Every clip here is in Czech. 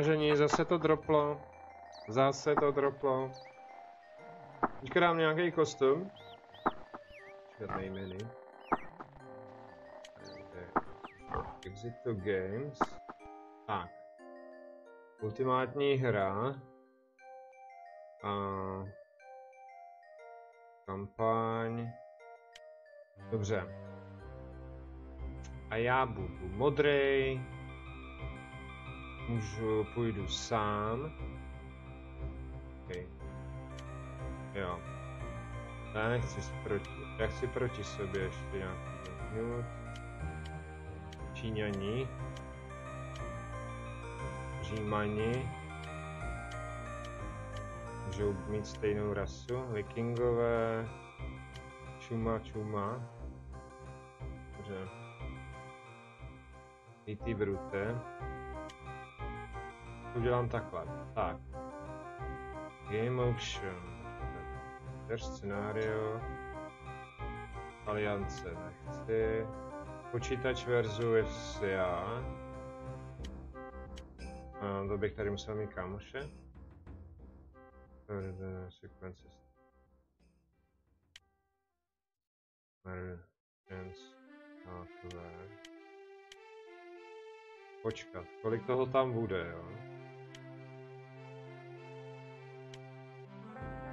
Žení, zase to droplo. Zase to droplo. Teďka dám nějaký kostum. Žádnej menu. Exit to games. Tak. Ultimátní hra. A kampaň. Dobře. A já budu modrej. Půjdu sám. Okay. Jo. Já nechci já chci proti sobě ještě nějaký minut. Číňani. Římani. Můžou mít stejnou rasu. Vikingové. Čuma. Dobře. Ty brute. Udělám takhle. Tak. Game option. Scénario. Aliance nechci. Počítač versus já. To bych tady musel mít kámoše. Sekvence. Počkat, kolik toho tam bude, jo?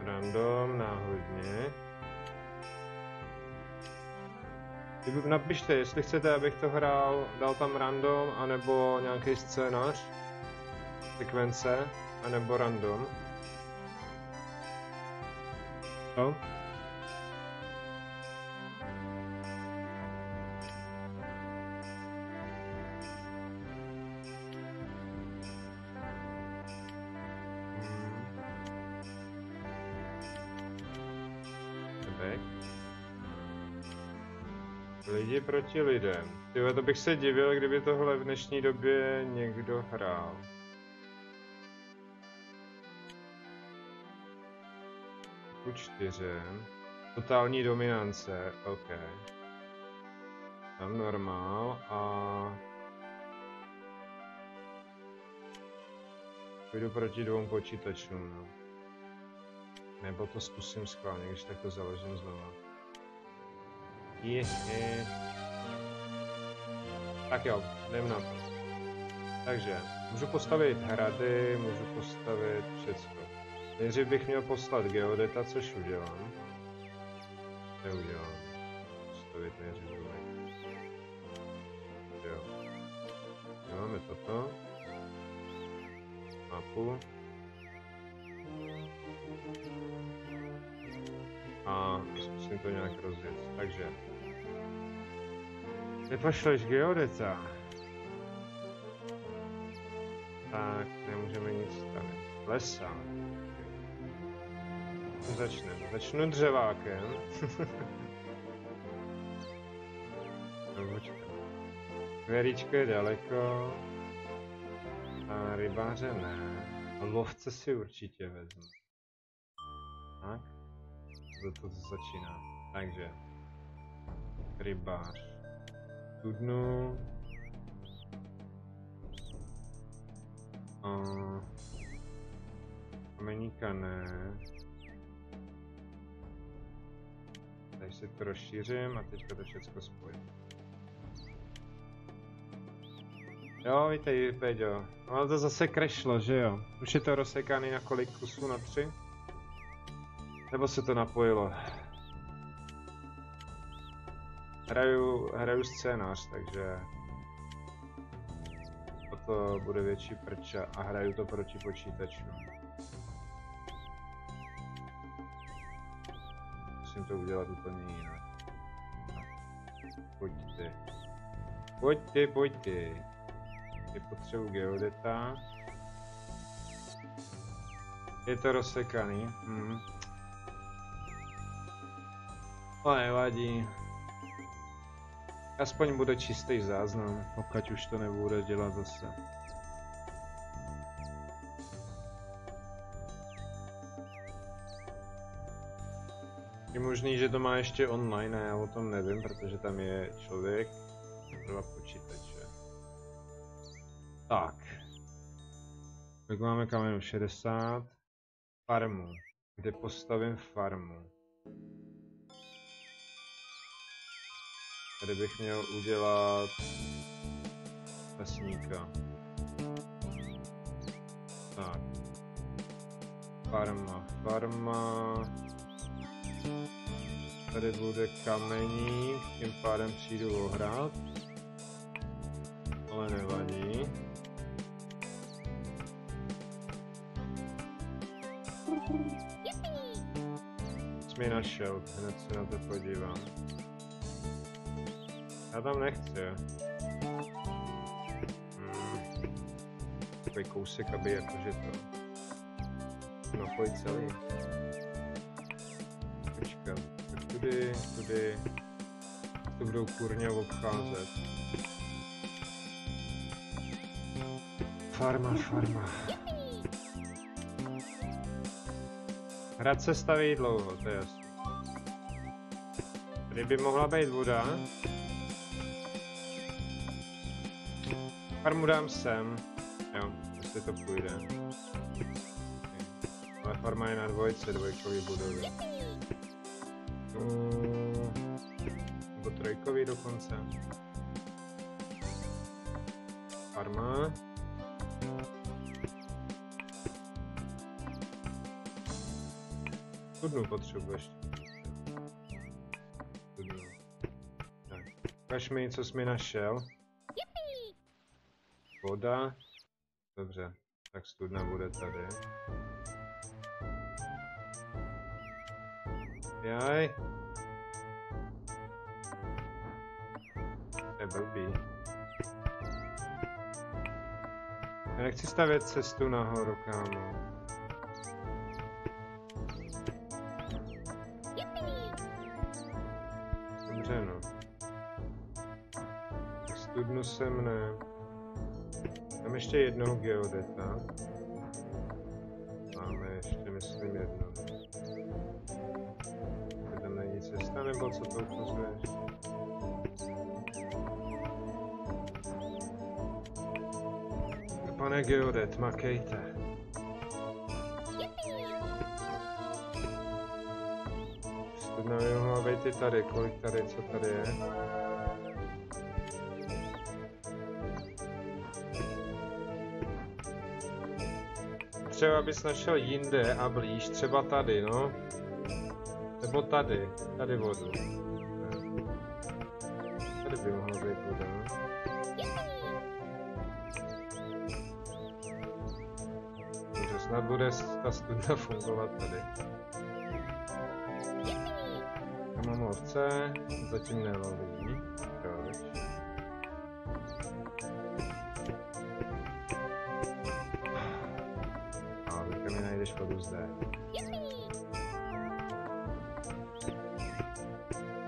Random, náhodně. Napište, jestli chcete, abych to hrál, dal tam random, anebo nějaký scénář, sekvence, anebo random. No? Lidi proti lidem. Tyhle, to bych se divil, kdyby tohle v dnešní době někdo hrál. Ku 4. Totální dominance, OK. Tam normál a... Půjdu proti 2 počítačům, no. Nebo to zkusím schválně, když tak to založím znova. Tak jo, jdem na to. Takže, můžu postavit hrady, můžu postavit všecko. Nejdřív bych měl poslat geodeta, což udělám. Neudělám. Postavit nejdřív. Jo. Máme toto. Mapu. A zkusím to nějak rozjet. Takže. Nepošleš geodeta. Tak, nemůžeme nic stavit. Lesa. Začnu dřevákem. No, počkej. Veričko je daleko. A rybáře ne. A lovce si určitě vezmu. Tak. To začíná. Takže. Rybář. Studnu. Kameníka ne. Tady si to rozšířím a teďka to všechno spojím. Jo, vítej, Péďo. No to zase crashlo, že jo? Už je to rozsekaný na kolik kusů? Na 3? Nebo se to napojilo? Hraju scénář, takže to bude větší prča a hraju to proti počítačům. Musím to udělat úplně jinak. Pojďte. Je potřebu geodeta. Je to rozsekaný. To nevadí. Aspoň bude čistý záznam, pokud už to nebude dělat zase. Je možný, že to má ještě online a já o tom nevím, protože tam je člověk, dva počítače. Tak. Tak máme kamenů 60. Farmu. Kde postavím farmu? Tady bych měl udělat lesníka. Tak. Farma. Tady bude kameník, tím pádem přijdu ohrad. Ale nevadí. Jsi mi našel, hned se na to podívám. Já tam nechci. Takový kousek, aby jakože to napojit celý. Počkat, tak tudy. To budou kurně obcházet. Farma. Hrad se staví dlouho, to je jasný. Tady by mohla být voda. Farmu dám sem. Jo, jestli to půjde. Ale farma je na dvojkový budově. Nebo trojkový dokonce. Farma. Studnu potřebuješ. Studnu. Tak. Ukaž mi, co jsi mi našel. Voda. Dobře. Tak studna bude tady. Jaj. To je blbý. Já nechci stavět cestu nahoru, kámo. Dobře, no. Studnu sem ne. Mám ještě jednoho geodeta. Máme ještě, myslím, jedno. Tam není cesta, nebo co to ukazuješ? Pane geodet, makejte. Studna by mohla být i tady, kolik tady, co tady je? Třeba bys našel jinde a blíž, třeba tady, no. Nebo tady vodu. Tady by mohla být voda, no. Takže snad bude ta studna fungovat tady. Já mám ovce, zatím neloví. Proč? A teďka mi najdeš vodu zde.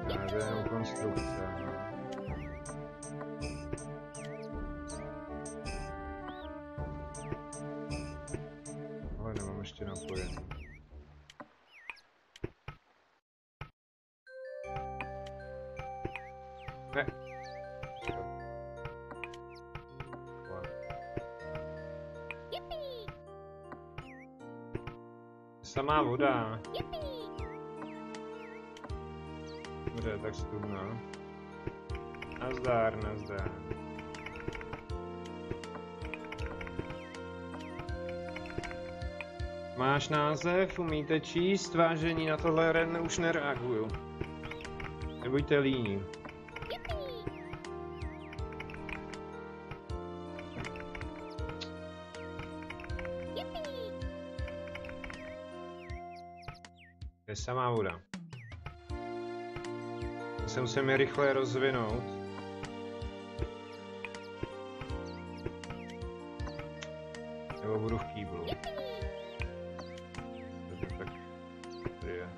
Já jde jenom konstrukce. Ale nemám ještě napojený. Ne. Samá voda. Dobře, tak studna. Nazdar. Máš název, umíte číst, vážení, na tohle už nereaguju. Nebuďte líní. To je samá voda. To se musíme rychle rozvinout. Nebo budu v kýblu. Tak tady je.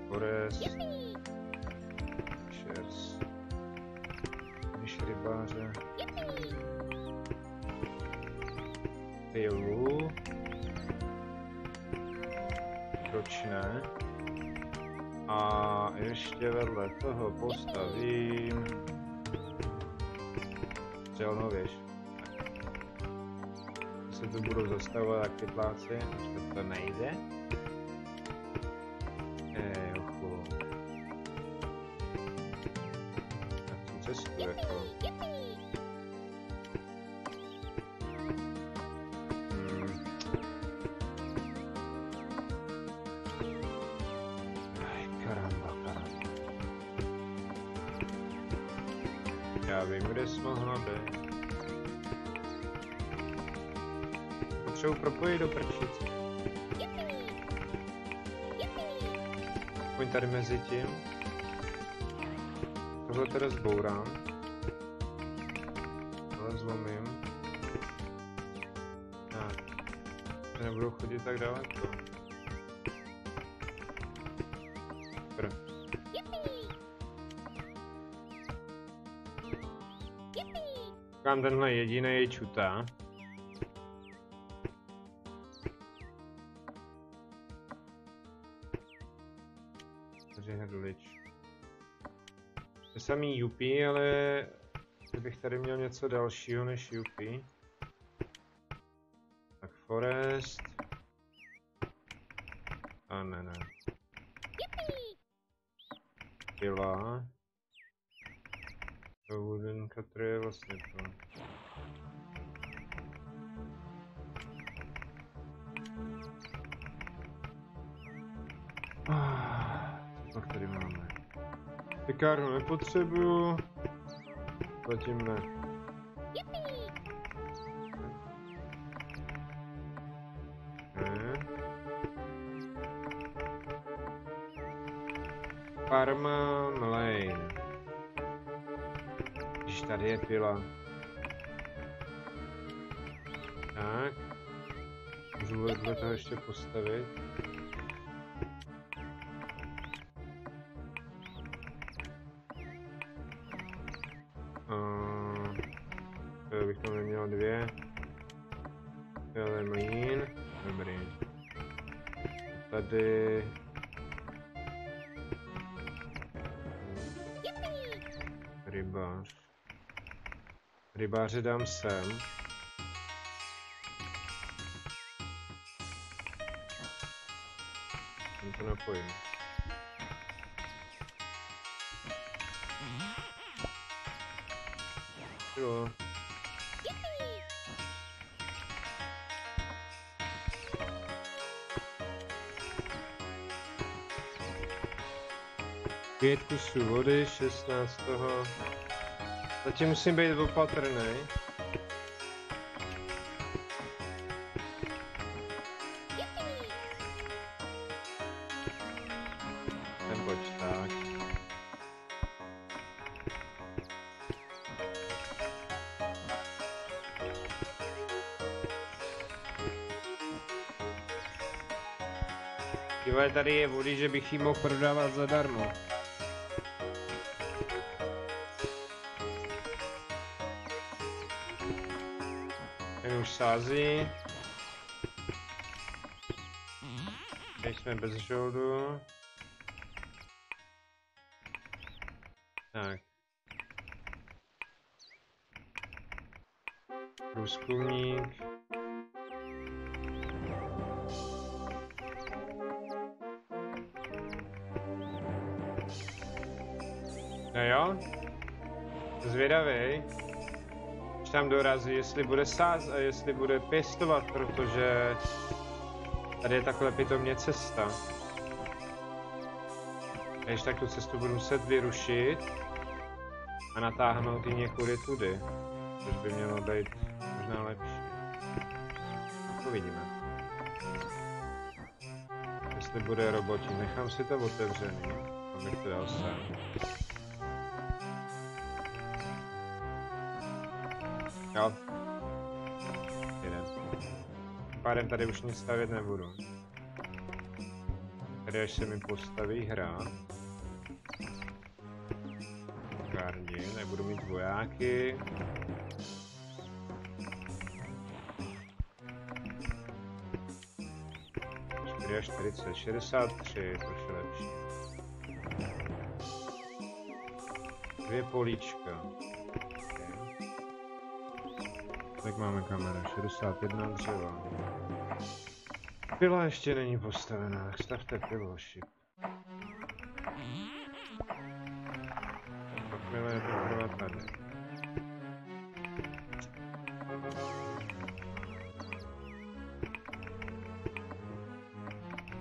Forest. Šers. Když rybáře. Pilu. Proč ne? A ještě vedle toho postavím střelnou věž. Se tu budou zastavovat jak pytláci, až to nejde. Jochu. Na tu cestu jako. Já vím, kde jsi mohla být. Potřebuji propojit do prčic. Pojď tady mezi tím. Tohle teda zbourám. Ale zlomím. Tak. Nebudu chodit tak daleko. Super. Mám tenhle jediný čutá. Hrdlič. To samý Yuppie, ale kdybych tady měl něco dalšího než Yuppie. Tak Forest. A ne. Pila. To Wooden Cutter je vlastně to. Co pak tady máme? Pekárnu nepotřebuju. Zatím ne. Farma Lane. Když tady je pila. Tak. Můžu vedle toho ještě postavit. To bych tam neměl dvě. Tohle je mlýn. Dobrý. Tady... Rybář. Rybáře dám sem. Tím to napojím. Jo. Pět kusů vody, 16 toho. Zatím musím být opatrný. Neboť tak. Jo, tady je vody, že bych ji mohl prodávat zadarmo. Ten už sází. Teď jsme bez žoldu. Tak. Průzkumník. No jo. Zvědavej. Když tam dorazí, jestli bude sáz a jestli bude pěstovat, protože tady je takhle pitomně cesta. Když tak tu cestu budu muset vyrušit a natáhnout ji někudy tudy, což by mělo být možná lepší. Uvidíme. Jestli bude roboti, nechám si to otevřený, abych to dal sem. Jo. Jeden. Pádem tady už nic stavět nebudu. Tady až se mi postaví hra. Gardi, nebudu mít vojáky. Čtyři a 40, 63, to je lepší. Dvě políčka. Tak máme kamera, 61 dřeva. Pila ještě není postavená, tak stavte pilu, šip. Pak pila je teprve tady.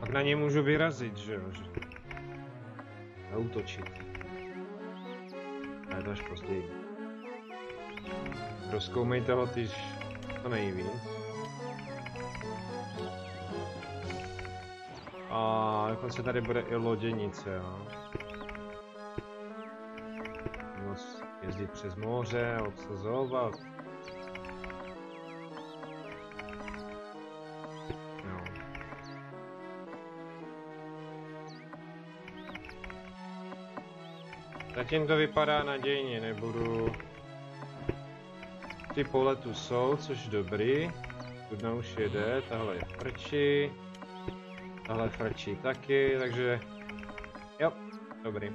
Pak na ně můžu vyrazit, že jo? A útočit. Ale to až později. Rozkoumejte ho tyž to nejvíc. A dokonce tady bude i loděnice, jo. Moc jezdit přes moře, obsazovat. Jo. Zatím to vypadá nadějně, nebudu... Ty pole tu jsou, což dobrý. Tudna už jede, tahle je frčí. Tahle frčí taky, takže... Jo, dobrý.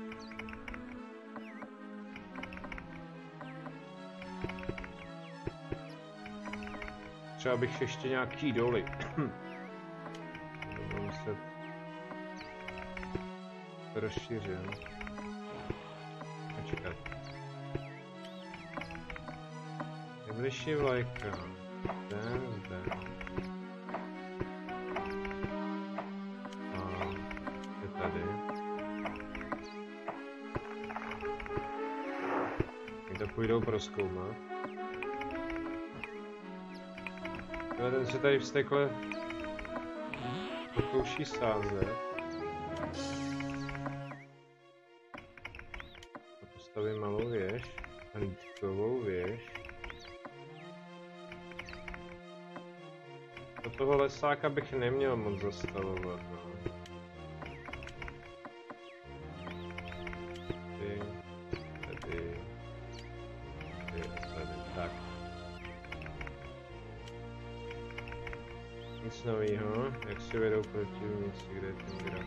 Třeba bych ještě nějaký doly. Budu muset... rozšířit. Počkat. Nejbližší vlajka. Ten zde. A je tady. My to půjdou prozkoumat. Ten se tady vztekle pokouší sázet. Postavím malou věž. Hlídkovou věž. Do toho lesáka bych neměl moc zastavovat, no. Tady, tak. Nic novýho, jak si vedou protivníci, kde je ten graf.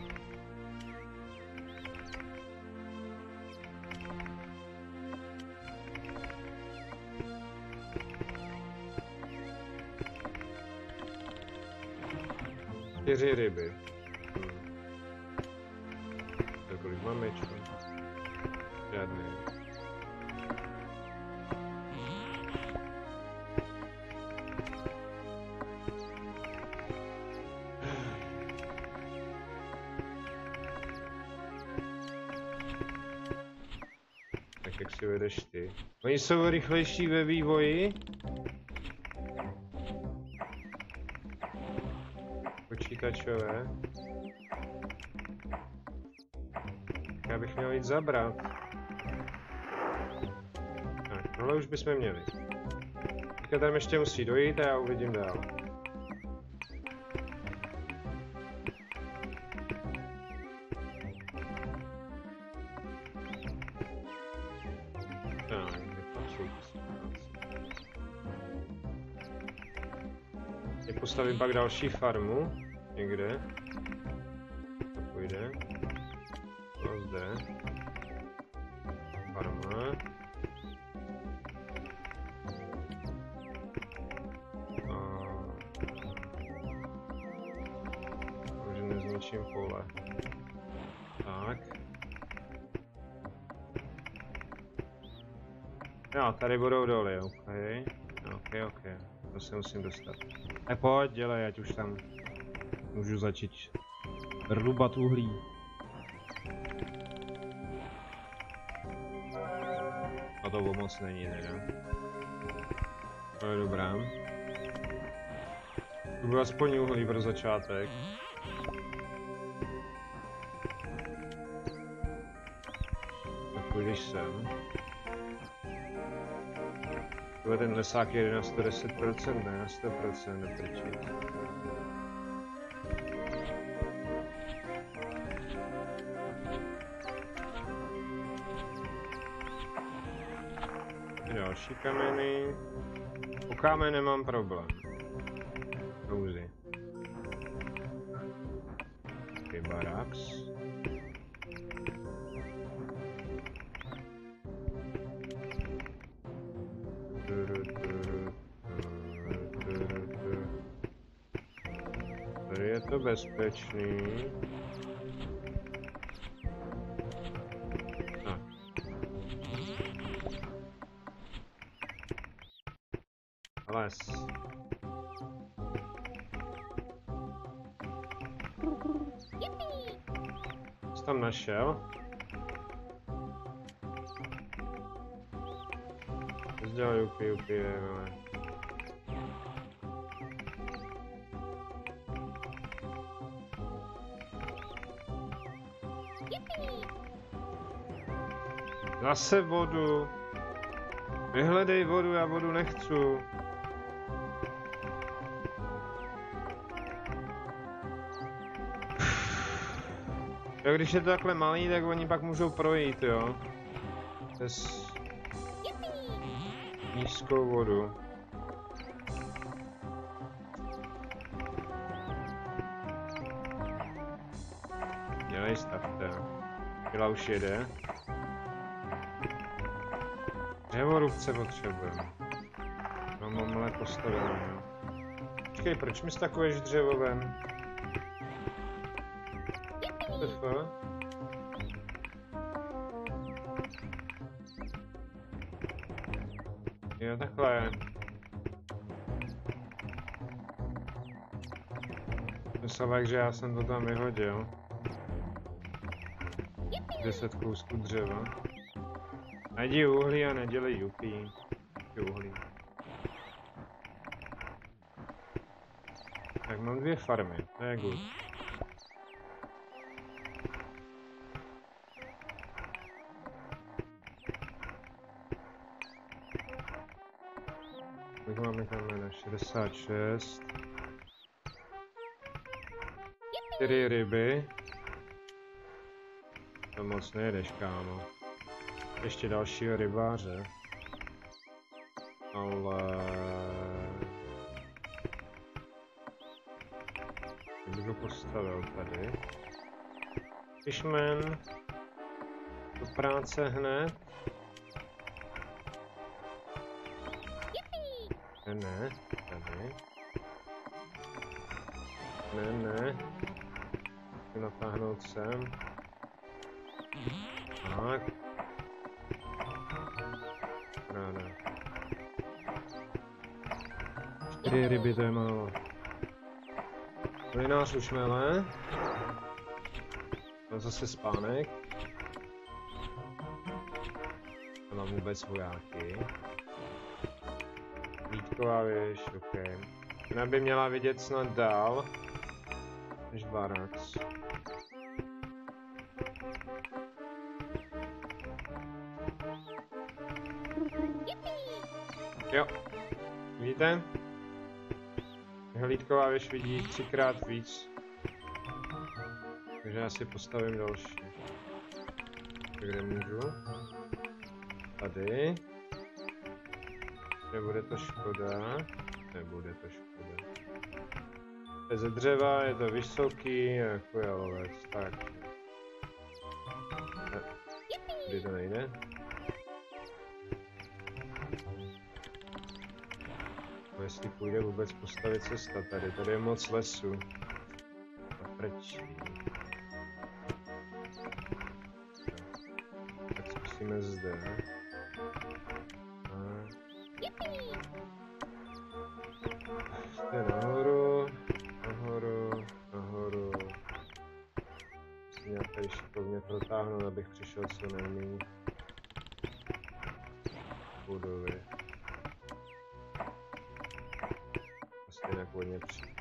Čtyři ryby. Tak kolik mamičku? Žádný. Tak jak si vedeš ty? Oni jsou rychlejší ve vývoji? Počítačové. Já bych měl jít zabrat. Tak, tohle už bychom měli. Teďka tam ještě musí dojít a já uvidím dál. Tak, je to postavím pak další farmu. Někde. To půjde. To zde. Farma. A... Takže nezničím pole. Tak. Jo, tady budou doly, ok. To se musím dostat. Pojď, dělej, ať už tam můžu začít rubat uhlí. A to moc není, ne? To je dobrá. Budu aspoň uhlí pro začátek. Tak půjdeš sem. Ten lesák jede na 110%, ne na 100%, neprčit. Další kameny. U kámen nemám problém. Růzy. Okay, baraks. To bezpečný. Tak. Les. Co tam našel? Dělal jupi, ale... Zase vodu. Vyhledej vodu, já vodu nechci. Jo, když je to takhle malý, tak oni pak můžou projít, jo. Přes nízkou vodu. Dělej stavte. Byla už jede. Dřevorubce potřebujeme. No, mám postavený, jo. Počkej, proč mi stakuješ dřevovem? Jo, takhle. Myslel, že já jsem to tam vyhodil. 10 kousků dřeva. Najdi uhlí a nedělej jupí. Uhlí. Tak mám 2 farmy, to je good. Tak máme kamene 66. 4 ryby. To moc nejedeš, kámo. Ještě dalšího rybáře. Ale... Jak bych ho postavil tady? Fishman. Do práce hned. Ne, tady. Ne. Chci natáhnout sem. Tak. Ráda. 4 ryby, to je málo. Mlinář už mele. A zase spánek. Nemám vůbec vojáky. Vítková věž, ok. Ona by měla vidět snad dál než Barax. Jo, vidíte? Hlídková věž vidí 3krát víc. Takže já si postavím další. Kde můžu? Tady. Nebude to škoda. Nebude to škoda. Je ze dřeva, je to vysoký, jako je lovec. Tak. Kdy to nejde? Jestli půjde vůbec postavit cesta tady, tady je moc lesu. A proč? Tak zkusíme zde. Zde nahoru, nahoru. Musím nějak tady šikovně protáhnout, abych přišel co nejméně budovy. Jinak hodně přijde.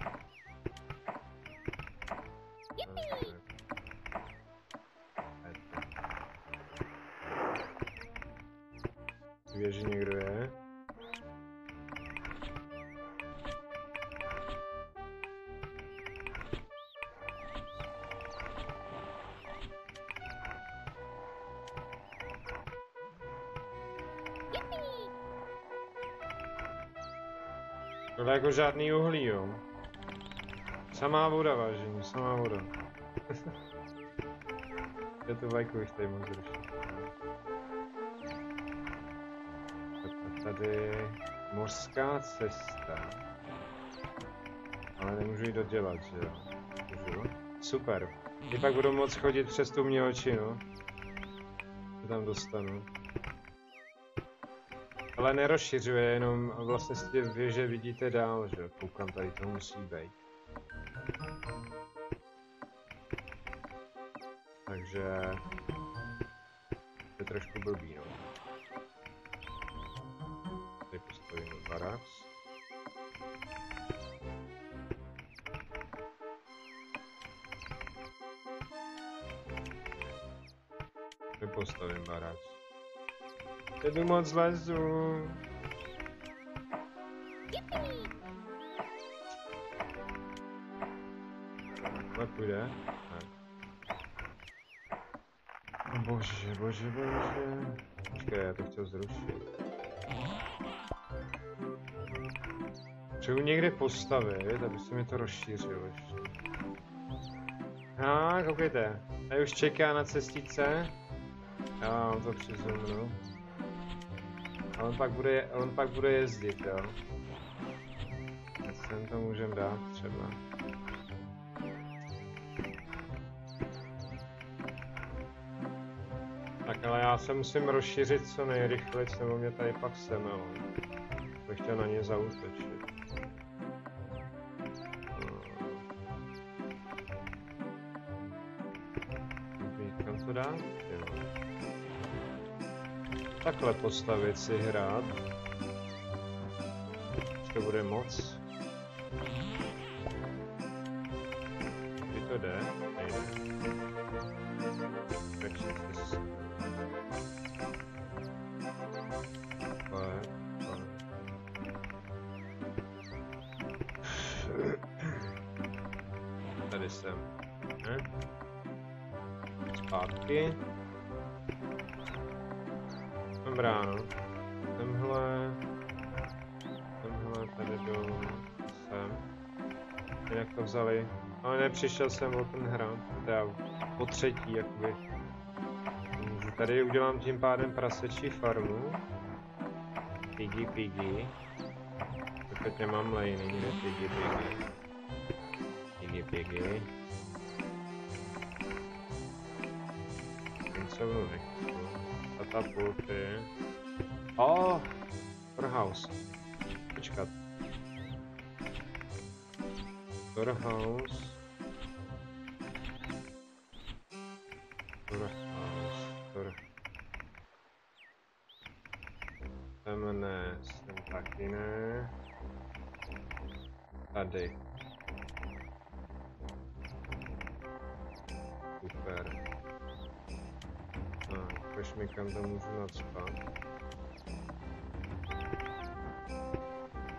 Věži někdo je? Tohle jako žádný uhlí, jo. Samá voda, vážení, samá voda. Já tu vajku bych tady moc zrušit. Tady mořská cesta. Ale nemůžu ji dodělat, že jo. Můžu. Super. I pak budu moct chodit přes tu mělčinu. Co tam dostanu. Ale nerozšiřuje, jenom vlastně z té věže vidíte dál, že? Koukám, tady to musí být. Takže... to je trošku blbý, no. Tady postavíme barák. Tady postavím barák. Jedu moc lezu. Tak půjde? Ne. Bože. Počkej, já to chtěl zrušit. Potřebuji někde postavit, aby se mi to rozšířilo ještě. Koukejte. Tady už čeká na cestice. Já vám to přizumnu. A on pak bude jezdit, jo. Sem to můžem dát třeba. Tak ale já se musím rozšířit co nejrychleji, nebo mě tady pak semelo. Bych chtěl na ně zaútočit. Kam to dát? Takhle postavit si hrát. To bude moc. Kdy to jde? Nejde. Tady jsem. Zpátky. Dobrá, no. Tenhle tady dolů sem. Jinak to vzali. Ale nepřišel jsem o ten hran. Teda po třetí, jakoby. Tady udělám tím pádem prasečí farmu. Piggy. Teď nemám lejny, ne Piggy. Koncovnu nechci. Katapulty. Storehouse. Počkat. Storehouse. Sem taky ne. Tady. Super. Ukaž mi, kam to můžu nacpat.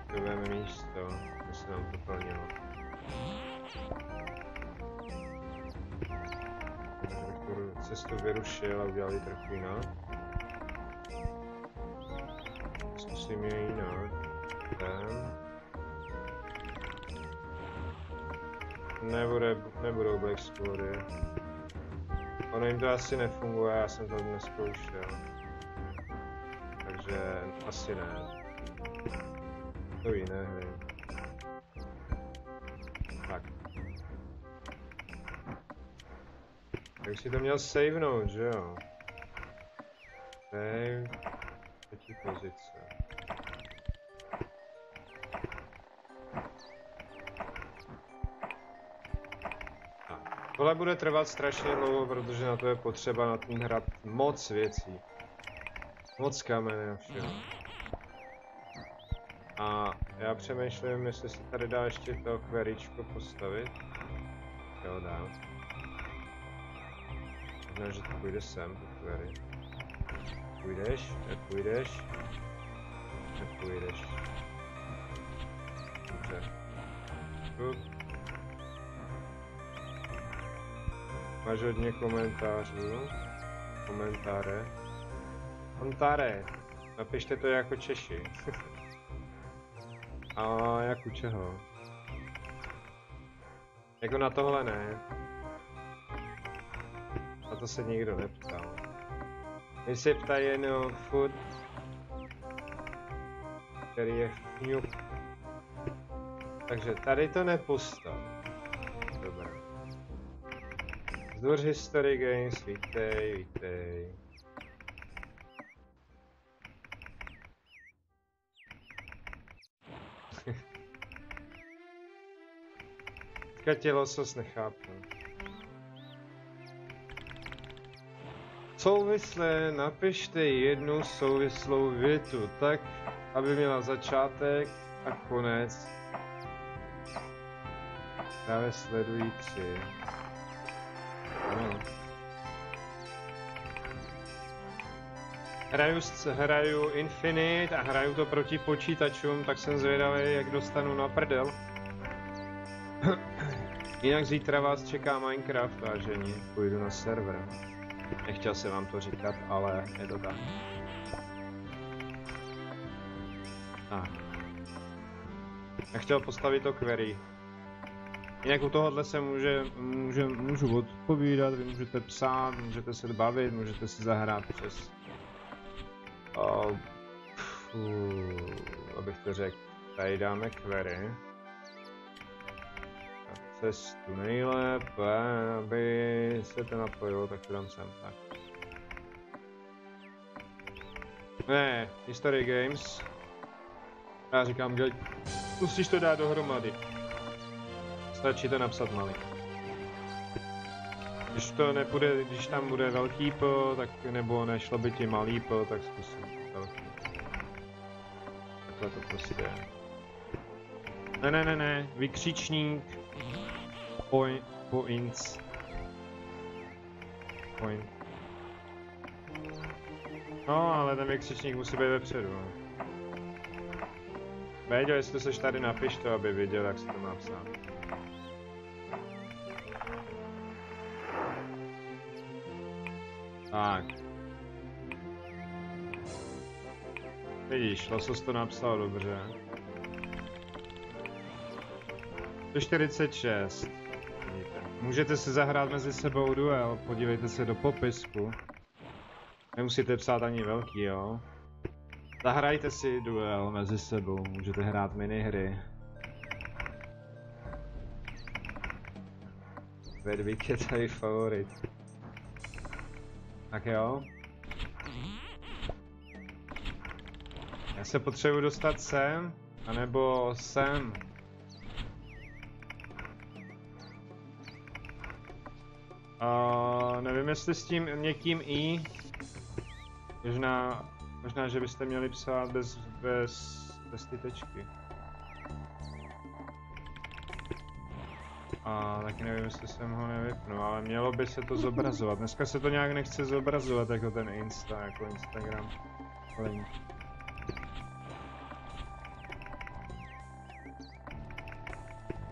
Dobujeme místo, aby se nám to plnilo. Takže bych tu cestu vyrušil a udělal ji trochu jinak. Zkusím je jinak. Nebudou Black Squady. Ono jim to asi nefunguje, já jsem to neskoušel. Takže asi ne. To jiné hry. Tak. Tak si to měl savenout, že jo? Save. Třetí pozice. Tohle bude trvat strašně dlouho, protože na to je potřeba na tom hrát moc věcí. Moc kamene a všeho. A já přemýšlím, jestli se tady dá ještě to queryčko postavit. Jo, dá. Možná, že to půjde sem, to query. Půjdeš? Nepůjdeš? Nepůjdeš. Dobře. Máš hodně komentářů. Komentáře. Napište to jako Češi. A jak u čeho? Jako na tohle ne. Na to se nikdo neptal. My se ptají jen o food, který je fňuk. Takže tady to nepostav. Dobré. Zdvor History Games, vítej, vítej. Teďka tě losos nechápu. Souvislé napište jednu souvislou větu, tak, aby měla začátek a konec. Právě sledující. Ano. Hraju Infinite a hraju to proti počítačům, tak jsem zvědavý, jak dostanu na prdel. Jinak zítra vás čeká Minecraft, vážení. Půjdu na server. Nechtěl jsem vám to říkat, ale je to tak. Nechtěl postavit to query. Jinak u tohohle se můžu odpovídat, vy můžete psát, můžete se bavit, můžete si zahrát přes... abych to řekl, tady dáme query. Cestu nejlépe, aby se to napojilo, tak to dám sem, tak. Ne, History Games. Já říkám, musíš to dát dohromady. Stačí to napsat malý. Když to nepůjde, když tam bude velký P, tak nebo nešlo by ti malý P, tak zkusím velký. Takhle to prostě je. Ne, vykřičník. Points. Point. No, ale ten vykřičník musí být vepředu. Béďo, jestli seš tady, napiš to, aby věděl, jak se to má psát. Tak. Vidíš, Losos to napsal dobře. 146. Můžete si zahrát mezi sebou duel, podívejte se do popisku. Nemusíte psát ani velký, jo. Zahrajte si duel mezi sebou, můžete hrát minihry. Vedvík je tady favorit. Tak jo. Já se potřebuji dostat sem, anebo sem. Nevím, jestli s tím někým I. Možná, že byste měli psát bez ty tečky. A taky nevím, jestli jsem ho nevypnul, ale mělo by se to zobrazovat. Dneska se to nějak nechce zobrazovat jako ten Insta, jako Instagram link.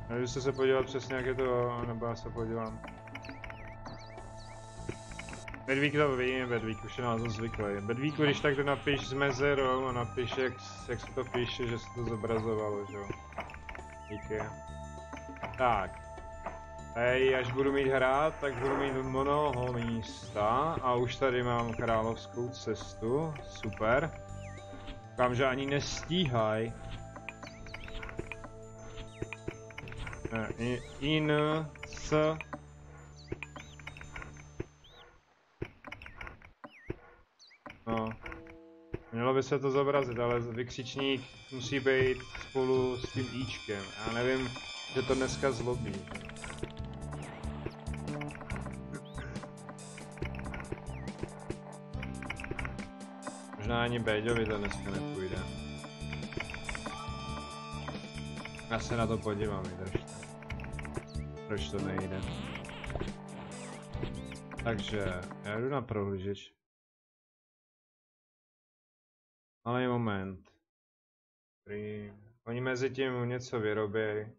Nevím, jestli se podívat přesně, jak je to, nebo já se podívám. Bedvík to vím, Bedvík už je na to zvyklý. Bedvíku, když tak to napiš s mezerou a napiš, jak se to píše, že se to zobrazovalo, že jo. Díky. Tak. Hej, až budu mít hrát, tak budu mít mnoho místa a už tady mám královskou cestu, super. Doufám, že ani nestíhaj. S. No. Mělo by se to zobrazit, ale vykřičník musí být spolu s tím íčkem. Já nevím, že to dneska zlobí. Možná ani Béďovi to dneska nepůjde. Já se na to podívám, vydržte. Proč to nejde? Takže, já jdu na prohlížeč. Malý moment. Oni mezi tím něco vyrobí.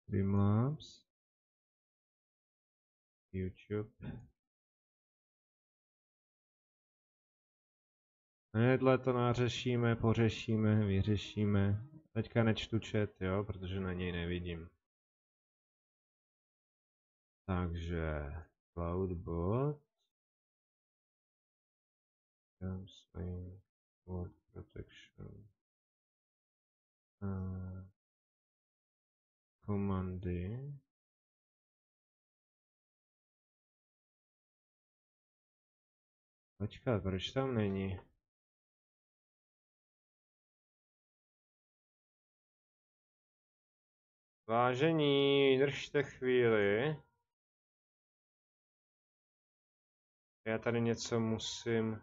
Streamlabs. YouTube. Hnedle to nařešíme, pořešíme, vyřešíme. Teďka nečtu chat, jo, protože na něj nevidím. Takže Cloudbot. Word Protection. Komandy. Počkat, proč tam není? Vážení, držte chvíli. Já tady něco musím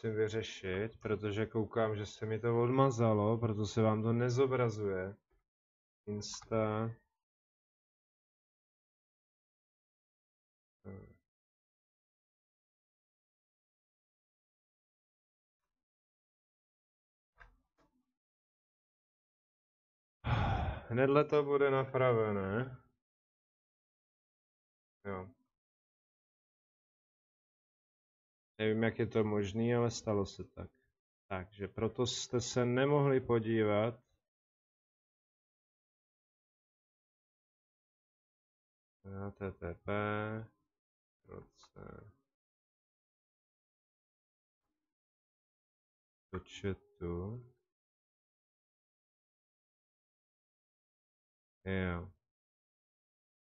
vyřešit, protože koukám, že se mi to odmazalo, proto se vám to nezobrazuje. Insta. Hnedle to bude napravené. Jo. Nevím, jak je to možné, ale stalo se tak. Takže proto jste se nemohli podívat. HTTP. Do chatu. Jo.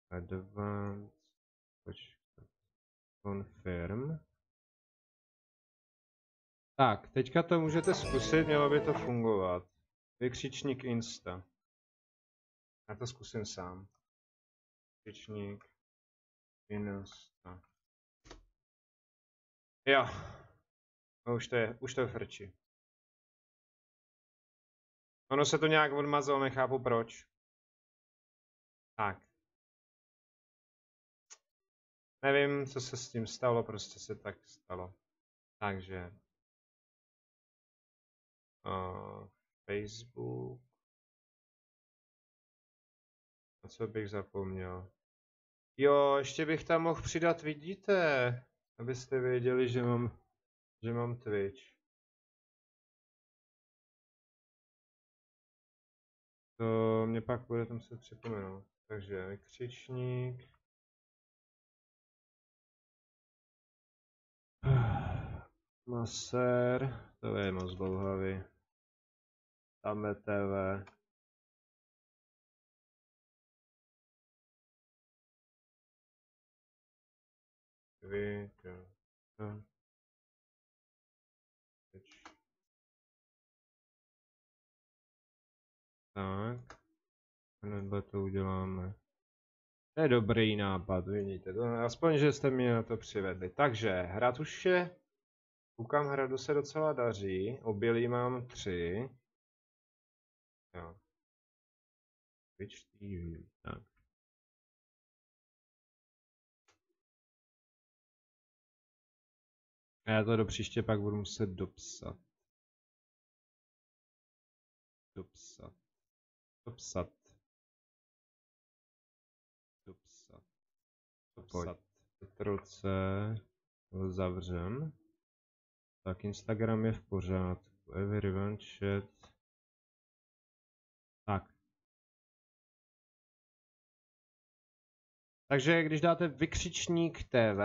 Advanced. Počkat. Confirm. Tak, teďka to můžete zkusit, mělo by to fungovat. Vykřičník Insta. Já to zkusím sám. Vykřičník Insta. Jo. No, už to je frčí. Ono se to nějak odmazalo, nechápu proč. Tak. Nevím, co se s tím stalo, prostě se tak stalo. Takže. Facebook. A co bych zapomněl? Jo, ještě bych tam mohl přidat, vidíte, abyste věděli, že mám Twitch. To mě pak bude tam se připomenout. Takže vykřičník. Maser, to je moc dlouhavý. Tam TV. Tak. Hnedle to uděláme. To je dobrý nápad, vidíte. Aspoň, že jste mě na to přivedli. Takže, hrad už je. Koukám, hradu se docela daří. Obilí mám 3. Jo. Twitch TV. Tak. A já to do příště pak budu muset dopsat. Ctrl-C. Zavřem. Tak Instagram je v pořádku. Everyone chat. Tak. Takže když dáte vykřičník TV,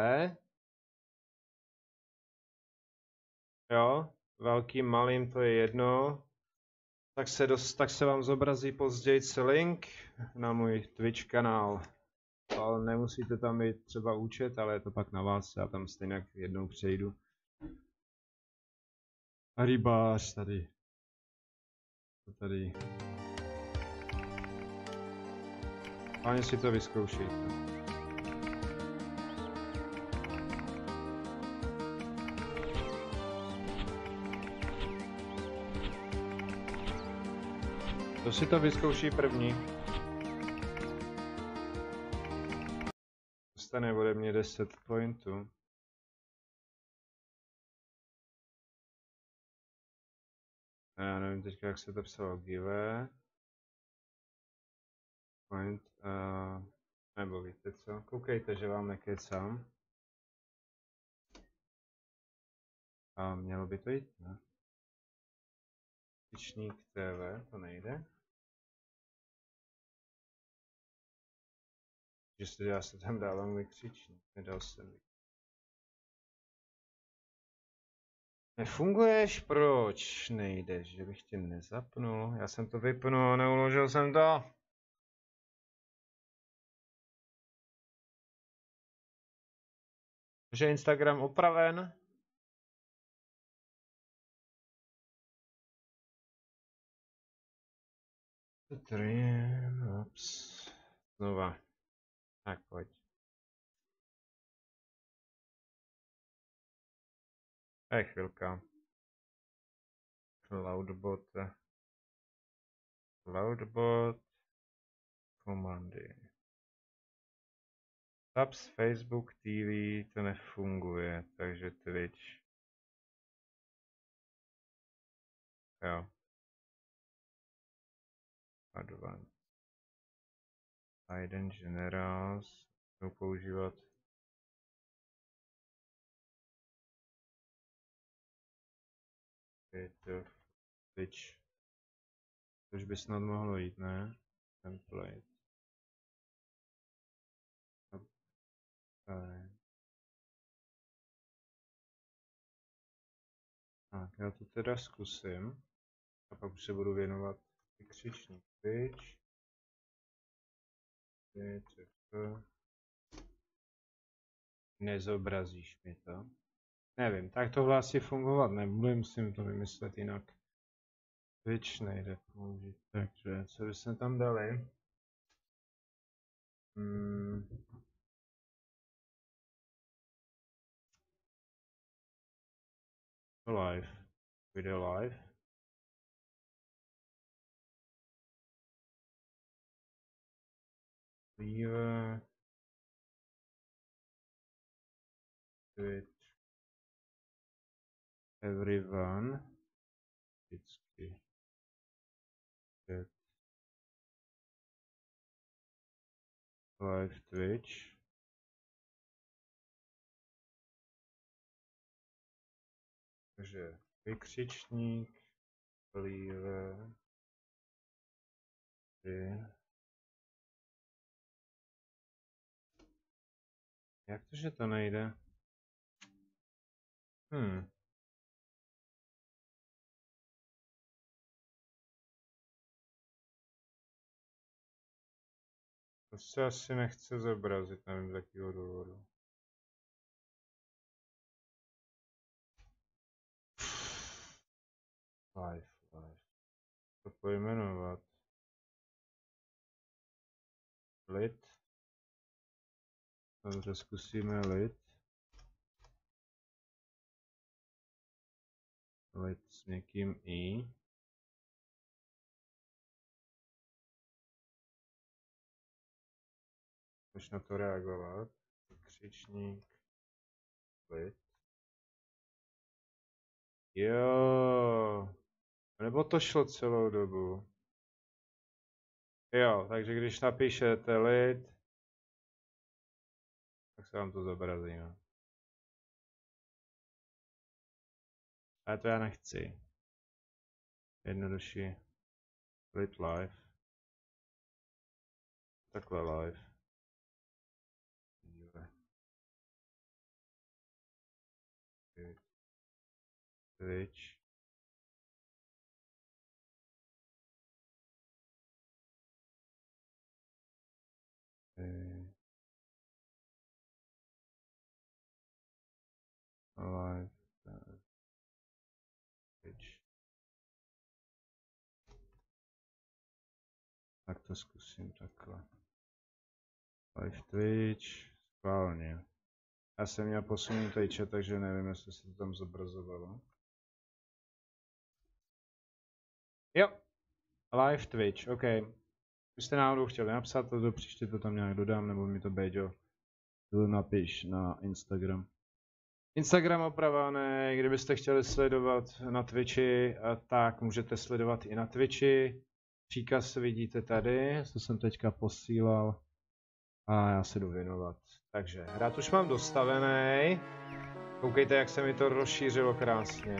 jo, velkým, malým, to je jedno, tak se vám zobrazí později link na můj Twitch kanál. Ale nemusíte tam mít třeba účet, ale je to pak na vás, já tam stejně jednou přejdu. A rybář tady. Páně si to vyzkoušejte. Kdo si to vyzkouší první? Dostane ode mě 10 pointů. Já nevím teďka, jak se to psalo. Give. Point. Nebo víte co? Koukejte, že vám nekecám. A mělo by to jít, ne? Vykřičník TV, to nejde. Že já se tam dávám vykřičník, nedal jsem. Nefunguješ? Proč nejdeš? Že bych tě nezapnul? Já jsem to vypnul, neuložil jsem to. Už je Instagram opraven. Ups. Znova. Tak pojď. Chvilka. Cloudbot. Komandy. Tabs, Facebook, TV, to nefunguje, takže Twitch. Jo. Advanced. Hidden Generals. Můžu používat. Twitch. Což by snad mohlo jít, ne? Template. Tak, já to teda zkusím. A pak už se budu věnovat vykřičník Twitch. Nezobrazíš mi to. Nevím, tak tohle asi fungovat nebude, musím to vymyslet jinak. Twitch nejde použít, takže co bychom tam dali? Live. Video live. Leave. Twitch. Everyone. Vždycky. Live Twitch. Takže vykřičník, leave, jak to, že to nejde? To se asi nechce zobrazit, nevím z jakého důvodu. Live. To pojmenovat. Lid. Dobře, zkusíme lid. Lid s někým i. Můžeš na to reagovat. Křičník. Lid. Jo. Nebo to šlo celou dobu. Jo, takže když napíšete lid, tak se vám to zobrazí. No. Ale to já nechci. Jednodušší. Lid live. Takhle live. Twitch. Live. Twitch. Tak to zkusím takhle. Live Twitch. Schválně. Já jsem měl posunutý chat, takže nevím, jestli se to tam zobrazovalo. Jo. Live Twitch, OK. Kdybyste náhodou chtěli napsat, to příště to tam nějak dodám, nebo mi to Béďo napiš na Instagram. Instagram opravený, kdybyste chtěli sledovat na Twitchi, tak můžete sledovat i na Twitchi. Příkaz vidíte tady, to jsem teďka posílal a já se jdu věnovat. Takže hrát už mám dostavený. Koukejte, jak se mi to rozšířilo krásně.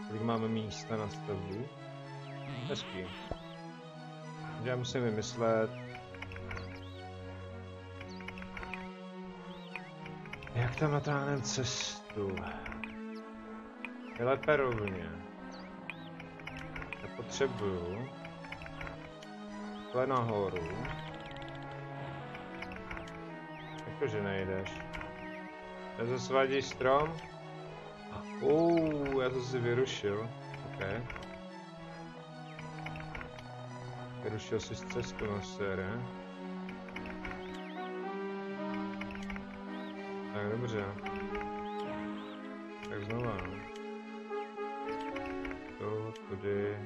Kolik máme místa na stavbu. Hezký. Já musím vymyslet, jak tam natáhnem cestu. Je lépe rovně. Nepotřebuju. Takhle nahoru. Jakože nejdeš. Já zase svádí strom. Já to si vyrušil. OK. Vyrušil si cestu na sére. Tak dobře. Tak znova. Tudy.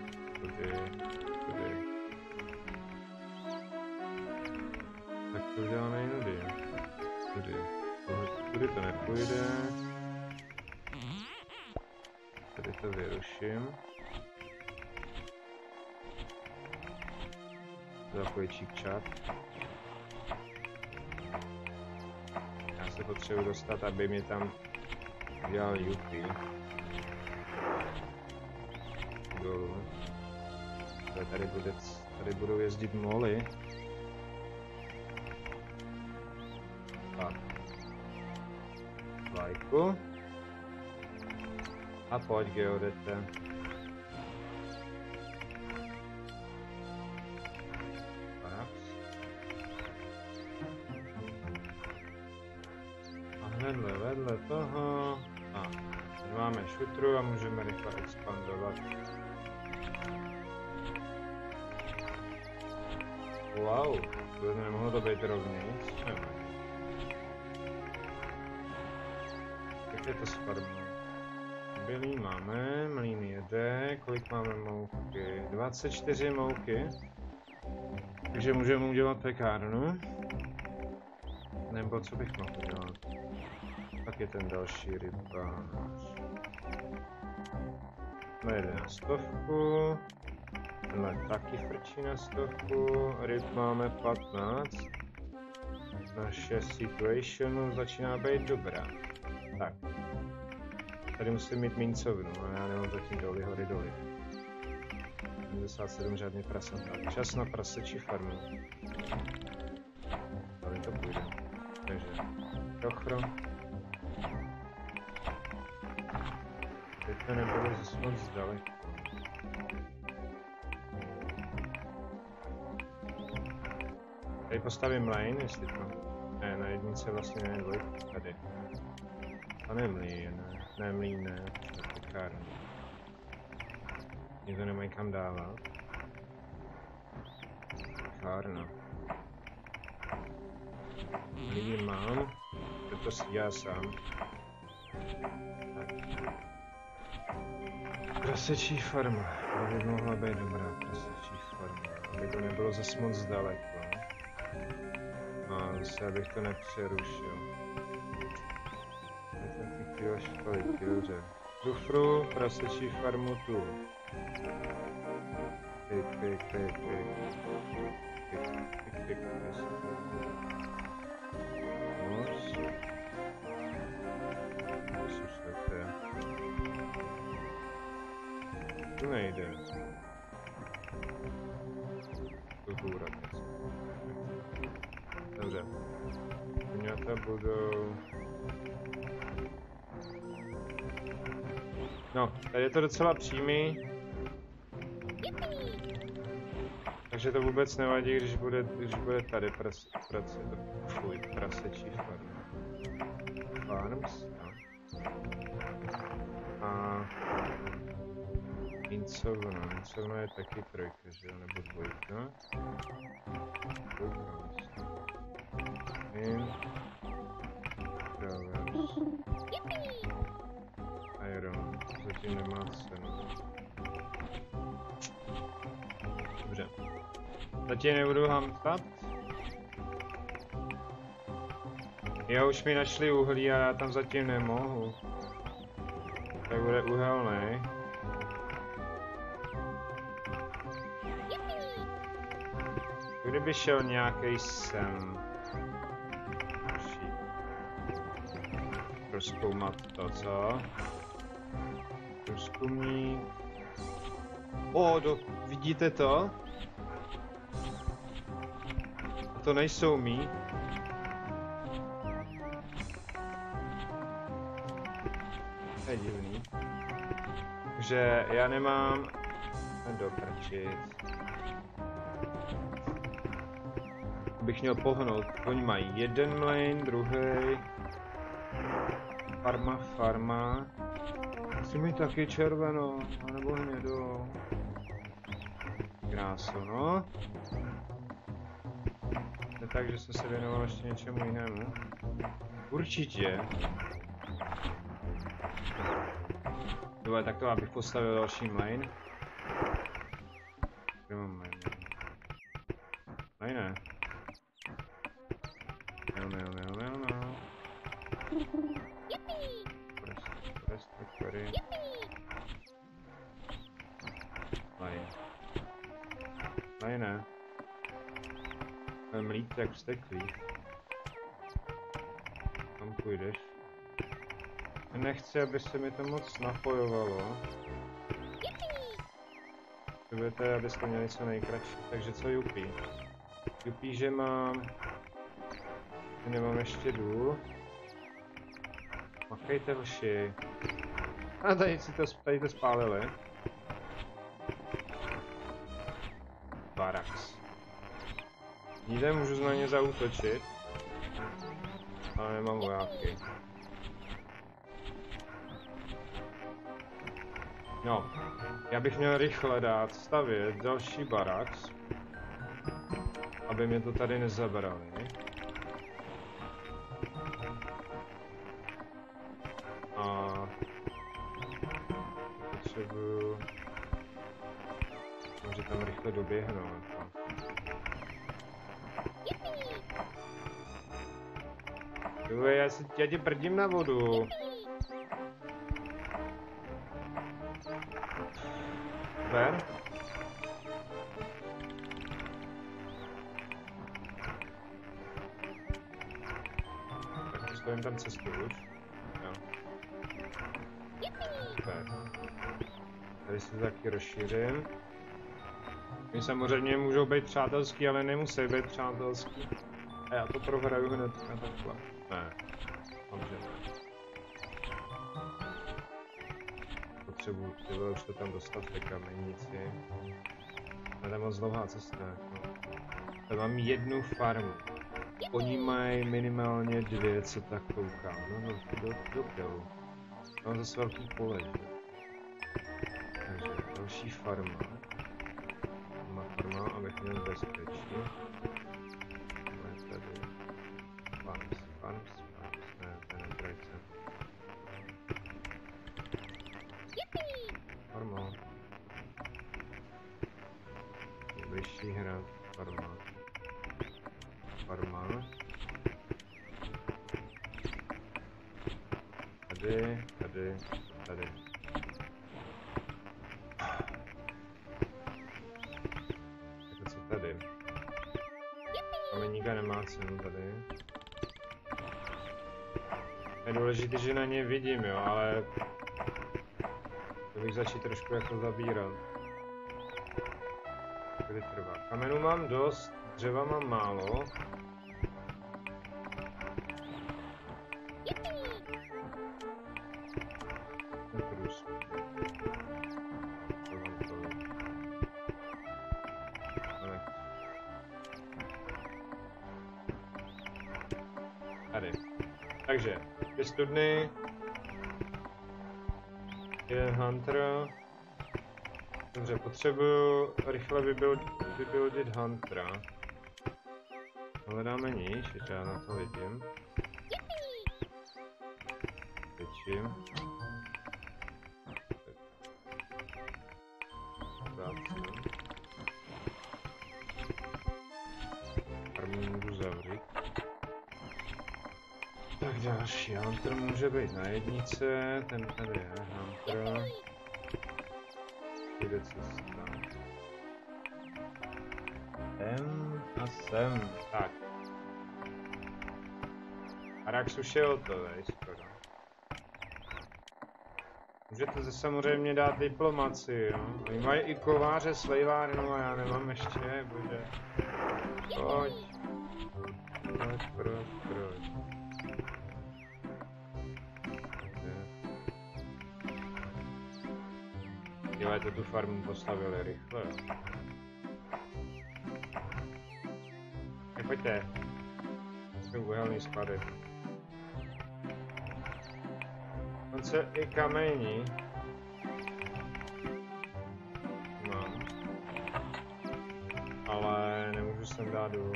Tak to uděláme jinudy. Tudy to nepůjde. Tady to vyruším. Zapojčík čat. Já se potřebuji dostat, aby mě tam dělal Yuppie. Dolů. Tady budou jezdit moly. Tak. Lajku. A pojď, geodete. A vedle toho. Teď máme šutru a můžeme rychle expandovat. Wow, to nemohlo to být rovnější. Tak je to s farmou. Bylý máme, mlýn jede, kolik máme mouky? 24 mouky. Takže můžeme udělat pekárnu. Nebo co bych mohl udělat? Tak je ten další rybář. No jede na 100. Tenhle taky frčí na 100. Ryb máme 15. Naše situation začíná být dobrá. Tak. Tady musím mít mincovnu, ale já nemám zatím doly, hory doly. 77 žádný prasata. Čas na prasečí farmu. Tady to půjde. Takže chochro. Teď to nebude zase moc daleko. Tady postavím lane, jestli to... Ne, na jednice vlastně ne, dvojku. Tady. A ne mlýn, ne mlýn, ne. Pekárna. Nikdo nemají kam dávat. Pekárna. Mlýn mám, to si já sám. Prasečí farma. To by mohla být dobrá prasečí farma. Aby to nebylo zase moc daleko. A zase abych to nepřerušil. Je to až kolik, dobře. Dufru, prasečí farmu tu. Pik. Moc. Tu nejde. Kultura. Dobře. Koňata budou... No, tady je to docela přímý. Takže to vůbec nevadí, když bude tady prasečí farm. Farms, no. A... Incovna je taky trojka, že jo, nebo dvojka. Iron, zatím nemá cenu. Dobře. Zatím nebudu hampat. Jo, už mi našli uhlí a já tam zatím nemohu. Tak bude uhelný. Kdyby šel nějaký sem. Prozkoumat to, co? Průzkumník. Vidíte to? A to nejsou mý. To je divný. Takže já nemám... Doprčit. bych měl pohnout. Oni mají jeden mlejn, druhý. Farma. Musí mít taky červenou, nebo hnědou. Krásu, no. Je tak, že jsem se věnoval ještě něčemu jinému. Určitě. Dobre, tak to abych postavil další mlejn. Kde mám mlejn? Ne. No. Query. Mlejne. Mlít jak vsteklý. Kam půjdeš? Nechci, aby se mi to moc napojovalo. Potřebujete, abyste měli co nejkratší. Takže co Jupi? Jupi, že mám... Nemám ještě důl. Makejte vlši. A tady to spálili. Barax. Jde, můžu na ně zaútočit. Ale nemám vojáky. No, já bych měl rychle dát stavět další barax, aby mě to tady nezabrali. A potřebuju... Může tam rychle doběhnout. Já tě prdím na vodu. Super. Tak postavím tam cestu už. Jo. Super. Tady se to taky rozšířím. Oni samozřejmě můžou být přátelský, ale nemusí být přátelský. A já to prohraju hned na takhle. Ne. Dobře. Potřebuji tyhle už to tam dostat ke kamenici. A tam moc dlouhá cesta. No. Tady mám jednu farmu. Oni mají minimálně dvě, co tak koukám. No do keľu. Mám zase velký pole. Takže další farma. Má farma, abych měl bezpečí. Máme tady farms. Ne, to je netrajce. Farma. Nejbližší hrad, farma. Tady. Tak co tady? Kameníka nemá cenu tady. Je důležité, že na ně vidím, jo, ale... To bych začít trošku jako zabírat. Kdy trvá. Kamenu mám dost, dřeva mám málo. Tady. Takže, 2 studny. Jeden hunter. Dobře, potřebuju rychle vybuildit huntera. Hledáme níž, že já na to vidím. Větším. Farmu můžu zavřít. Tak další hunter může být na jednice, ten tady je hunter. Jde cesta. Sem. Tak. Arax už je hotový, skoro. Můžete se samozřejmě dát diplomaci, jo. Oni mají i kováře, slejvárnu a já nemám ještě, bože. Proč. Jo, to tu farmu postavili rychle. Tak pojďte. Jsou uhelný sklady. On se i kamení. Mám. Ale nemůžu sem dát dolů.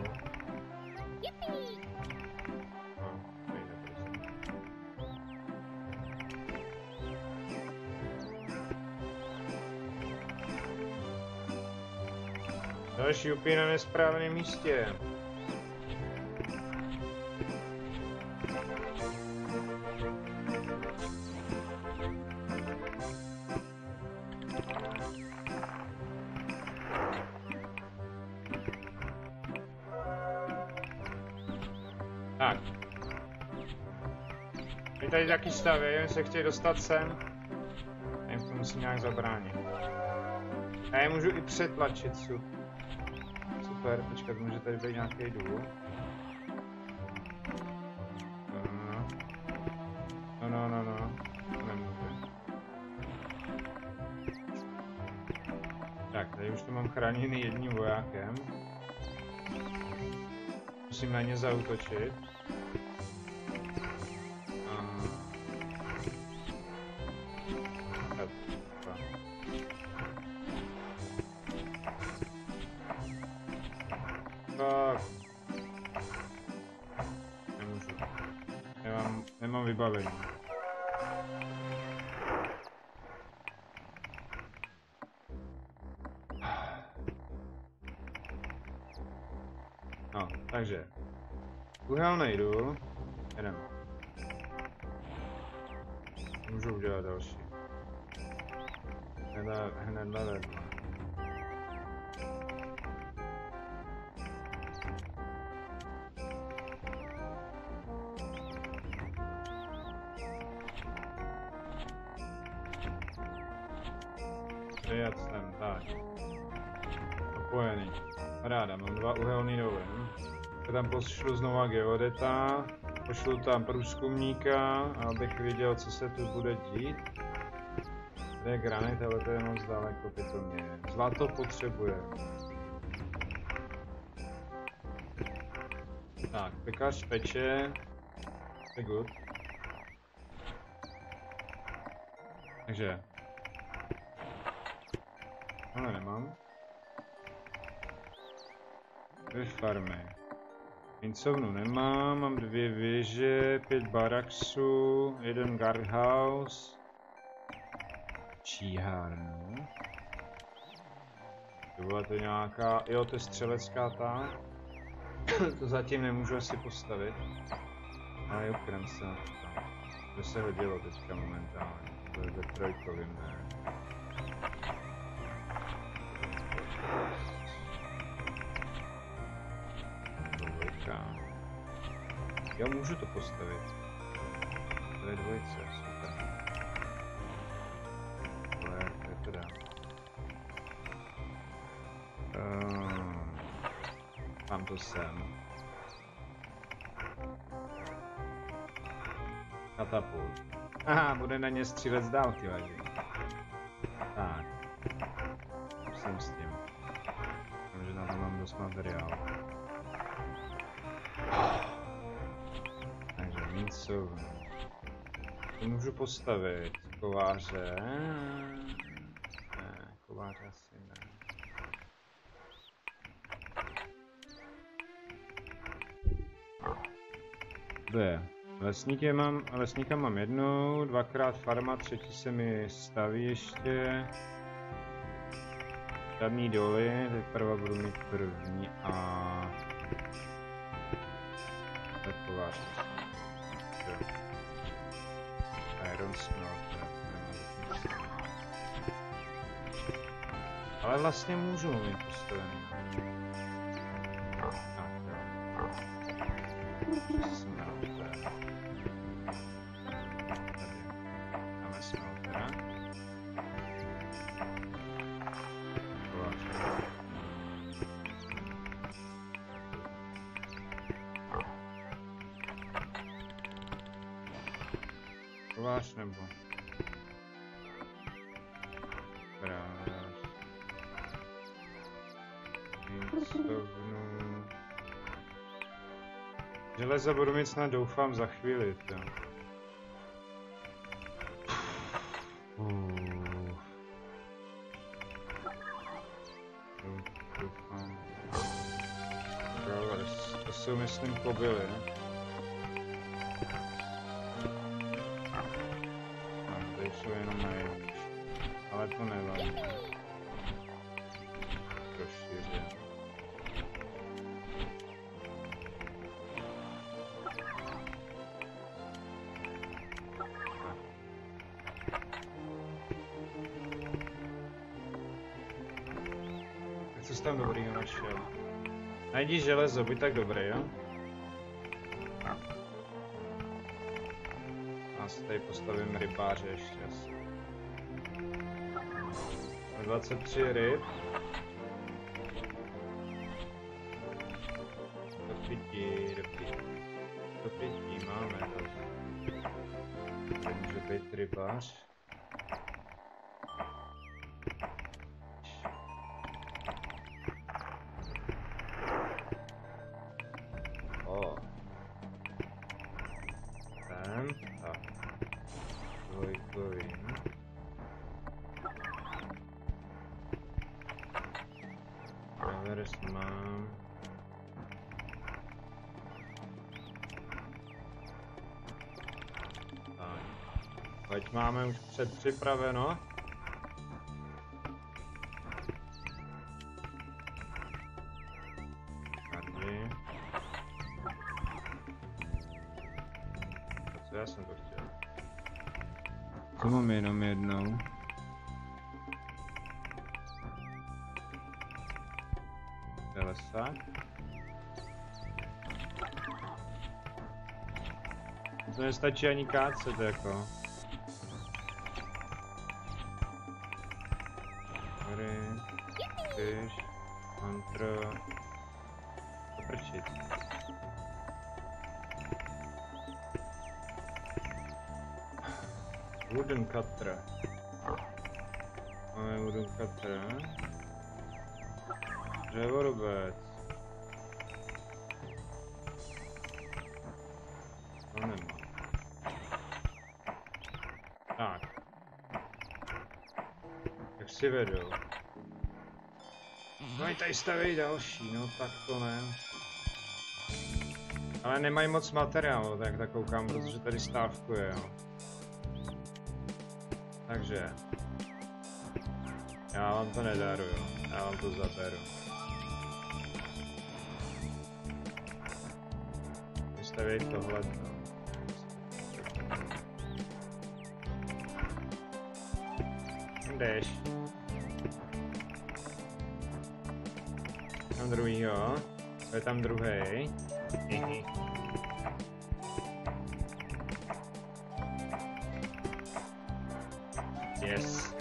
No, nejde prostě. Další upí na nesprávném místě. Tak. My tady taky staví, jen se chtějí dostat sem. A jim to musím nějak zabránit. A já můžu i přetlačit super, počkat, může tady být nějaký důl. No. To nemůže. Tak, tady už to mám chráněný jedním vojákem. Musím na ně zaútočit. Tak. Nemůžu. Nemám vybavení. No, takže. Uhelnej důl. Jedem. Můžu udělat další. Hned na vedle. Přijat sem, tak. Napojený. Ráda, mám 2 uhelný doly. Tam pošlu znova geodeta, pošlu tam průzkumníka, abych věděl, co se tu bude dít. To je granit, ale to je moc daleko pitomně. Zlato potřebuje. Tak, pekař peče. To je good. Takže. Ale nemám. 2 farmy. Pincovnu nemám, mám 2 věže, 5 baraksů, 1 guardhouse, číhárnu. To byla to nějaká, jo, to je střelecká ta. To zatím nemůžu asi postavit. Ale jo, krem se na to tam. To se hodilo teďka momentálně, to je ve trojkovým, ne. Já můžu to postavit. To je 2, super. Ale jak to dá? Mám to sem. Katapult. Aha, bude na ně střílet z dálky, vážně. Tak. Už jsem s tím. Myslím, že na to mám dost materiálu. Co? To můžu postavit. Kováře. Ne, kováře asi ne. Kde? Lesníka mám jednou, 2krát farma, 3 se mi staví ještě. Žádný doly, teprve budu mít první a... Tak kovář. Iron smelter. Ale vlastně můžu mít postavený. Tak jo. Smelter. Tady máme smeltera. Kovář nebo? Pincovnu. Železo budu mít snad, doufám, za chvíli, to. Doufám. To jsou, myslím, kobily. No, tady jsou jenom nejvíc. Ale to nevadí. Rozšířím. Co jsi tam dobrýho našel? Najdi železo, buď tak dobrý, jo? Já si tady postavím rybáře ještě asi. 23 ryb. Do 5 máme dost. Tady může být rybář. Mám. Tak. Teď máme už předpřipraveno. Tady. Co já jsem to chtěl? To mám jenom jednou. Lesa. To nestačí ani kácet jako. Hory, fish, hunter, poprčit. Wooden cutter. Máme wooden cutter. Dřevorubec. To nemá. Tak. Jak si vedou? No i tady staví další, no tak to ne. Ale nemají moc materiálu, tak koukám, protože tady stávkuje, jo. Takže. Já vám to nedaruju, já vám to zaberu. Vystavěj tohleto. Jdeš. Tam druhýho. To je tam druhý. Yes.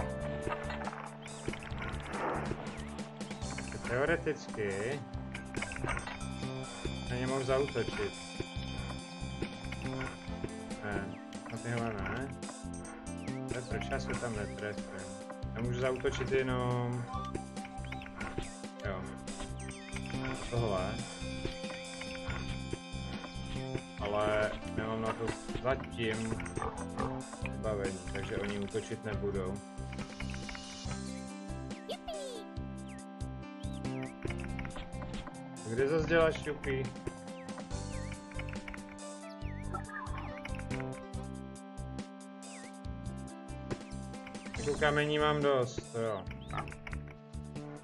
Teoreticky na ně mohl zaútočit. Ne, na tyhle ne. Proč já se tam netrefím? Já můžu zaútočit jenom... Jo. Tohle. Ale nemám na to zatím vybavení, takže oni útočit nebudou. Kde zase děláš šupí? Jako kamení mám dost, to jo.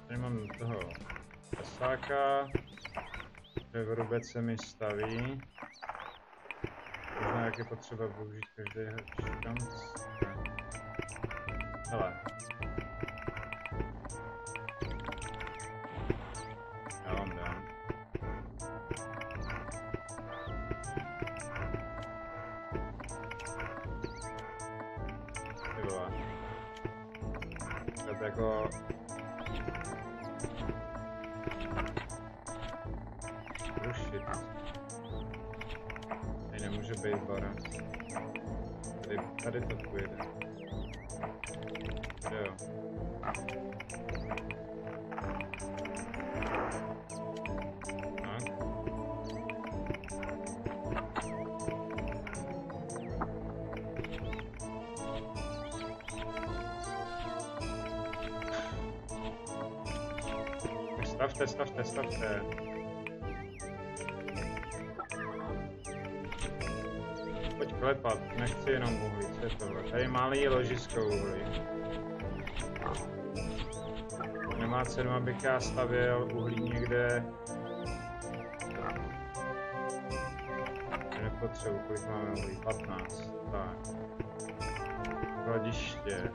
Tady mám toho lesáka. Dřevorubec se mi staví. Možná jak je potřeba využít každého šanc. Hele. Já vám dám. Ty vole. To jako... Rušit. Tady nemůže být bara. Tady to půjde. Jo. Tak. Stavte. Pojď klepat, nechci jenom uhlí, co je tohle? Tady malý ložisko uhlí. Nemá cenu, abych já stavěl uhlí někde. Nepotřebuji, kolik máme uhlí? 15. Tak. Hladiště.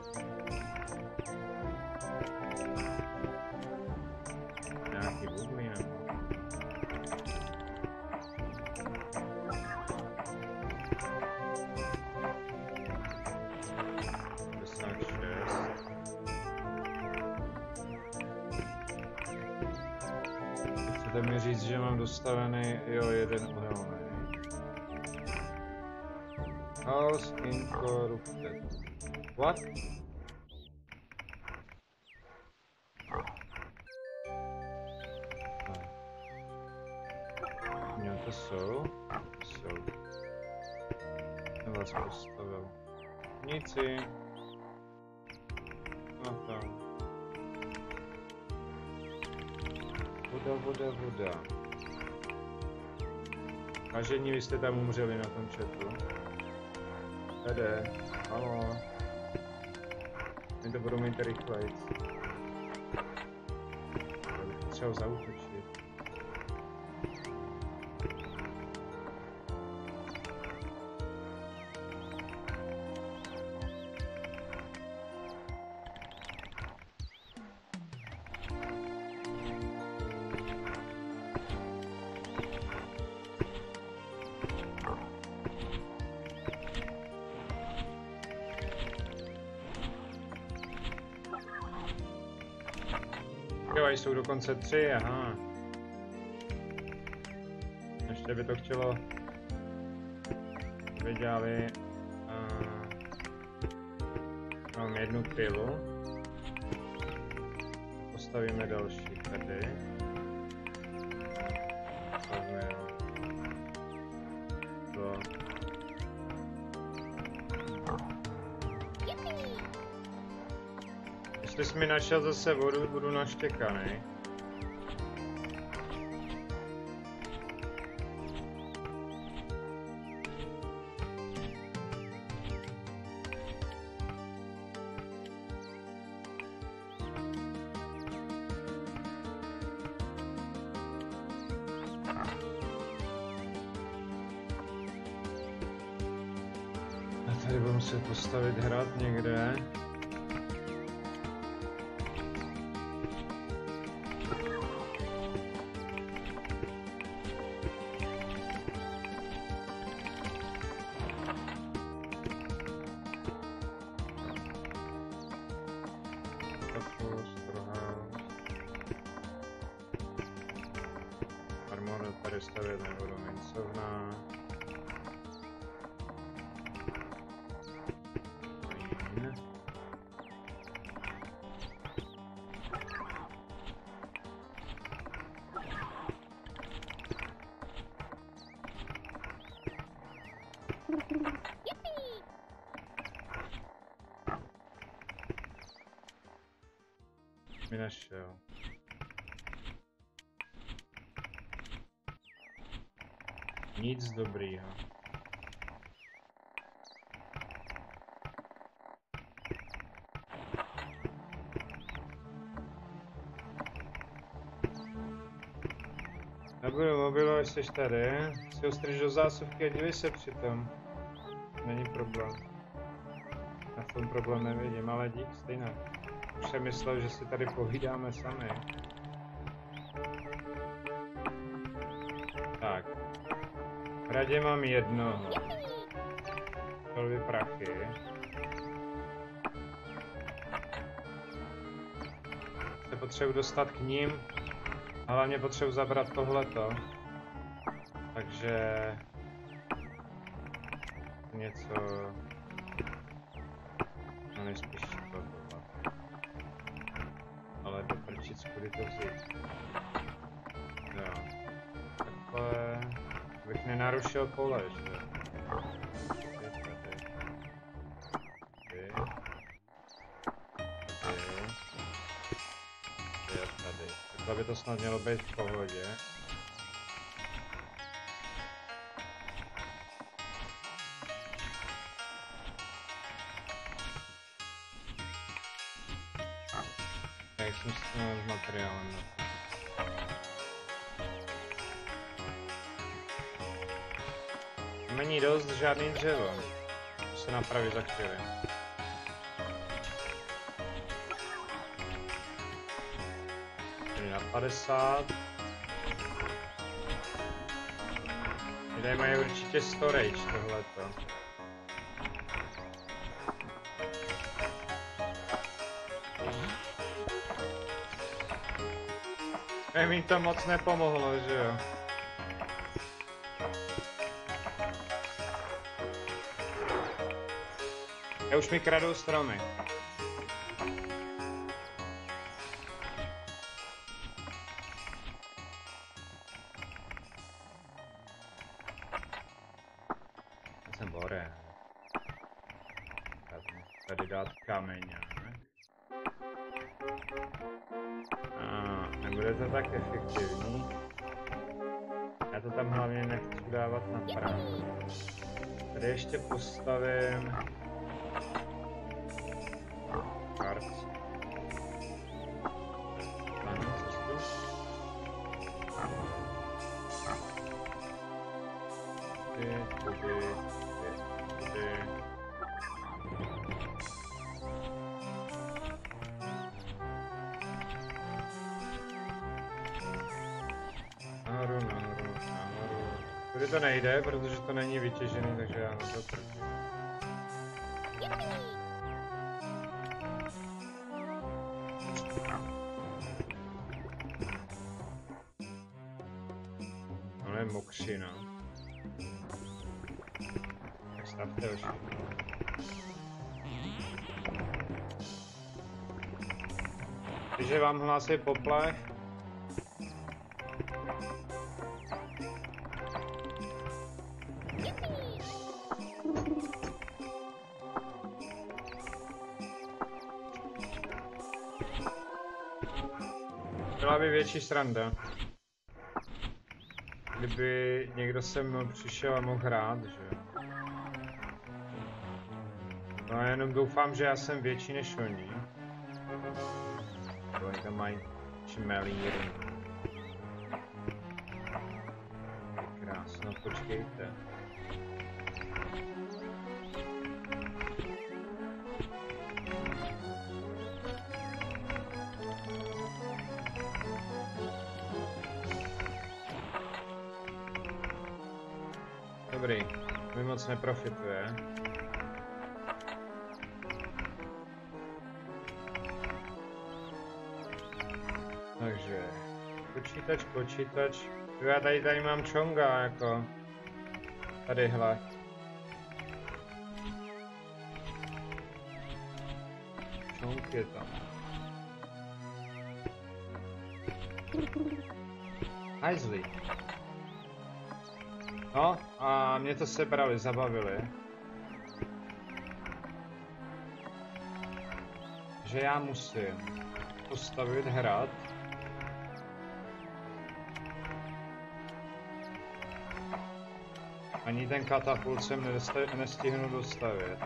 Nějaký uhlí nebo? Chcete mi říct, že mám dostavený, jo, jeden uhelný. House incorrupted. What? Jo, to jsou. Jsem vás postavil. Nici. No tam. Voda. Vážení, vy jste tam umřeli na tom chatu. Jde. Halo. Oni to budou mít rychlejc. Já bych potřeboval zaútočit. Jo, jsou dokonce 3, aha. Ještě by to chtělo, aby dělali mám jednu pilu. Postavíme další tady. Stavíme to. Jestli jsi mi našel zase vodu, budu naštěkaný. A tady budu muset postavit hrad někde. Tady stavět nebudu, mincovna. Mi našel. Nic dobrýho. Nebudu mobilu, jestli jsi tady. Si ho strž do zásuvky a dívej se přitom. Není problém. Já v tom problém nevidím, ale dík stejně. Už jsem myslel, že si tady povídáme sami. Tak. V radě mám jednoho. Velvy prachy. Se potřebuji dostat k ním. A hlavně potřebuji zabrat tohleto. Takže... něco... no nejspíš tohle. Ale do prčic, kudy to vzít. Jo. Takhle... abych nenarušil pole ještě. to by to snad mělo být v pohodě. Jak jsem s materiálem. Není dost žádný dřevo. To se napraví za chvíli. Na 50. Lidé mají určitě storage tohleto. Mi to moc nepomohlo, že jo? Já už mi kradou stromy. Já jsem bore. Tady dát kameň. Nebude to tak efektivní. Já to tam hlavně nechci dávat na právo. Tady ještě postavím kart. Nahoru. Tady to nejde, protože to není vytěžený, takže já na to trčím. No je mokřina. Tak stavte oči. Takže vám hlásí poplach. Byla by větší sranda, kdyby někdo se mnou přišel a mohl hrát, že? No a jenom doufám, že já jsem větší než oni. Oni tam mají čmelíry. Krásno, počkejte. Dobrý, mi moc neprofituje. Takže počítač. Já tady mám čonga jako. Tadyhle. Čong je tam. Nicely. No a mě to sebrali, zabavili. Že já musím postavit hrad. Ani ten katapult jsem nestihnu dostavět.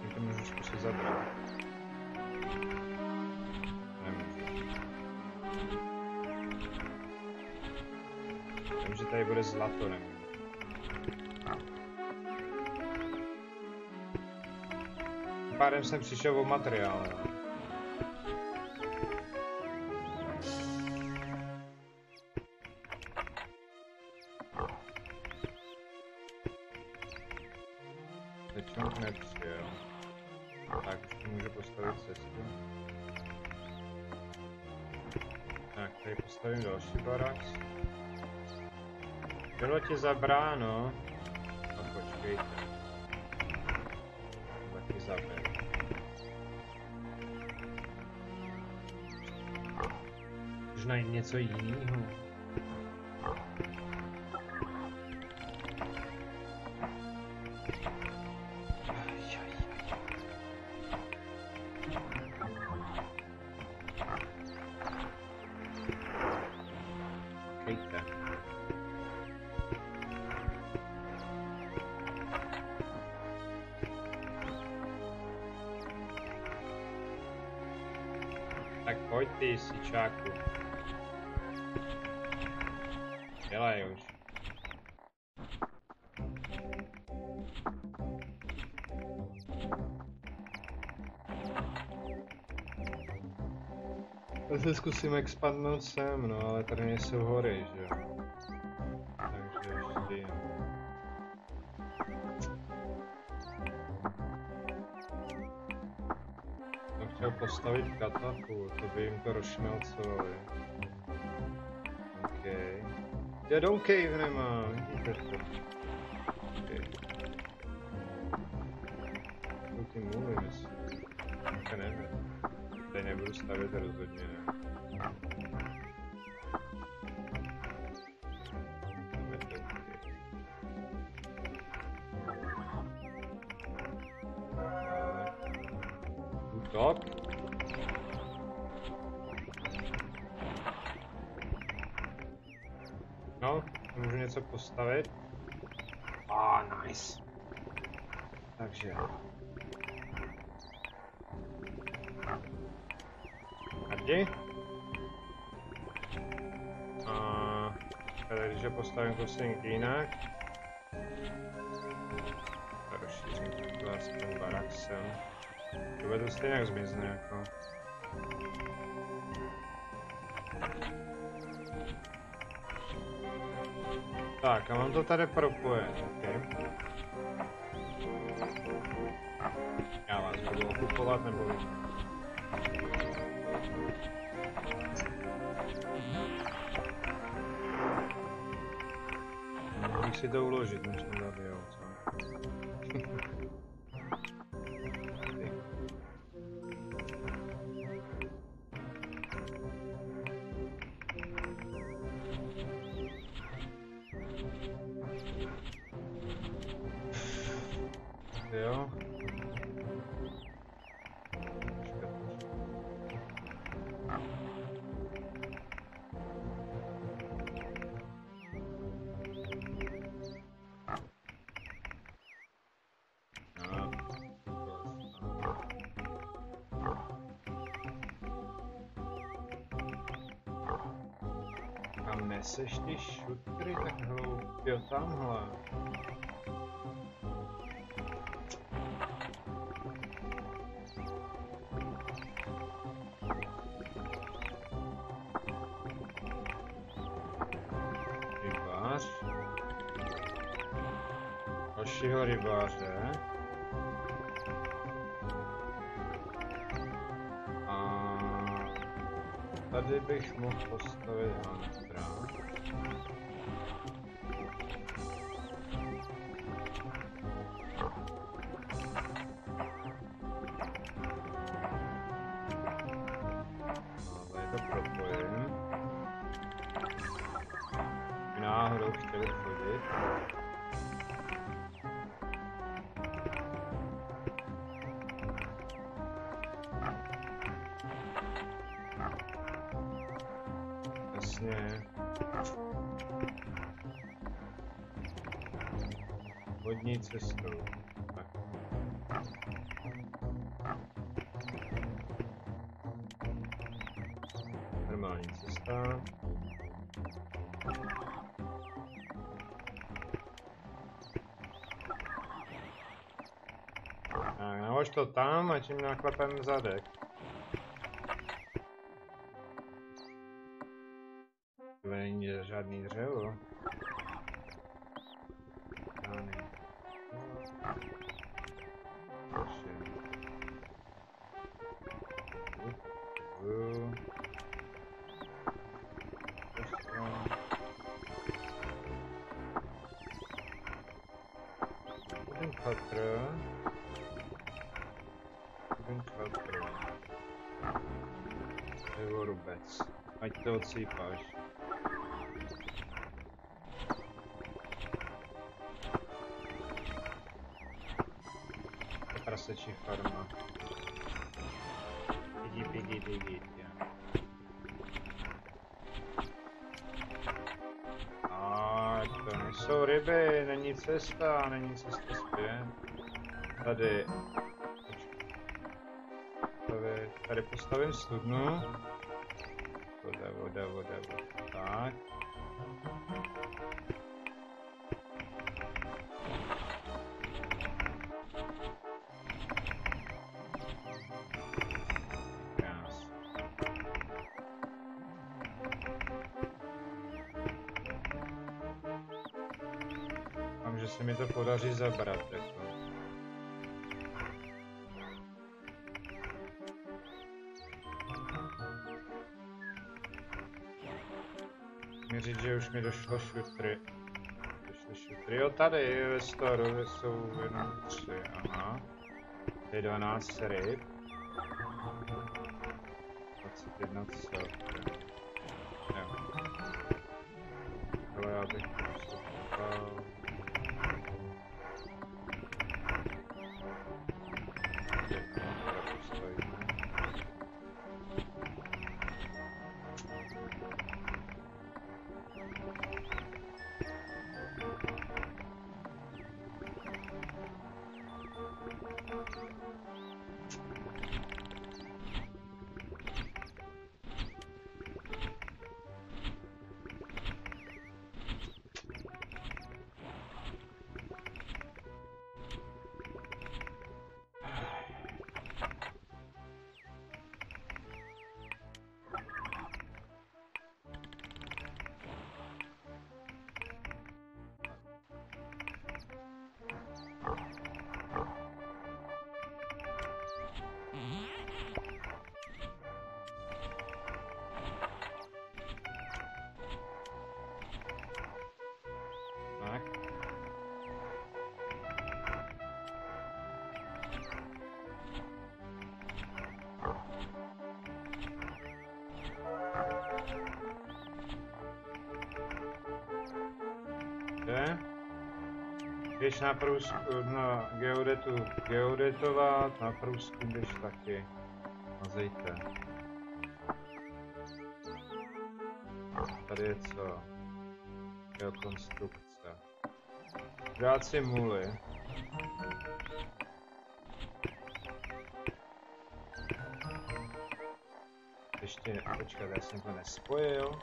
Tím to můžu zkusit zabrat. Vím, že tady bude zlato, nevím. Pádem jsem přišel o materiál. Teď nepřijel. Tak, už tu můžu postavit cestu. Tak, tady postavím další barák. Bylo ti zabráno. No počkejte. Taky zaber. Možná i něco jiného. Hejte. Tak pojď ty, sičáku. Dělej už. Já se zkusím expandnout sem, no, ale tady nejsou hory, že jo. Takže ještě jen. Jsem chtěl postavit katapult, to by jim to rozšmelcovali. OK. Já Don't Cave nemám, vidíte to. Okay. To ty mluvím, jestli. To nevím. Tady nebudu stavět rozhodně, ne. Útok. No, můžu něco postavit. Nice. Takže. Tady. Tady, když ho postavím kousek jinak. Rozšířím takhle aspoň barak sem. To bude to stejně jak zmizne, jako. Tak, a mám to tady propojet, ok. Já vás budu okupovat, nebo... Můžu si to uložit, než mě zabijou, co? Jo. Kam neseš ty šutry tak hloupě tamhle? Rybář. Dalšího rybáře. Tady bych mohl postavit Huntra. No, tady to propojím. Náhodou chtěli chodit. Jasně. Vodní cestou. Tak. Normální cesta. Tak, nalož to tam a tím naklepem zadek. To není žádný dřevo. Nebo rubec. Ať to odsýpáš. Prasečí farma. Pigi, já. jsou ryby, není cesta zpět. Tady. Tady postavím studnu. Voda. Tak. Že se mi to podaří zabrat, jako. Mě říct, že už mi došlo šutry. Jo, tady ve storu jsou jenom 3, aha. Tady 12 ryb. 21 celkem. Jo. Ale já bych to poslal. Běž na průzkum, na geodetu geodetovat, na průzkum běž taky. Mazejte. Tady je co? Geokonstrukce. Dát si muly. Ještě, počkat, já jsem to nespojil.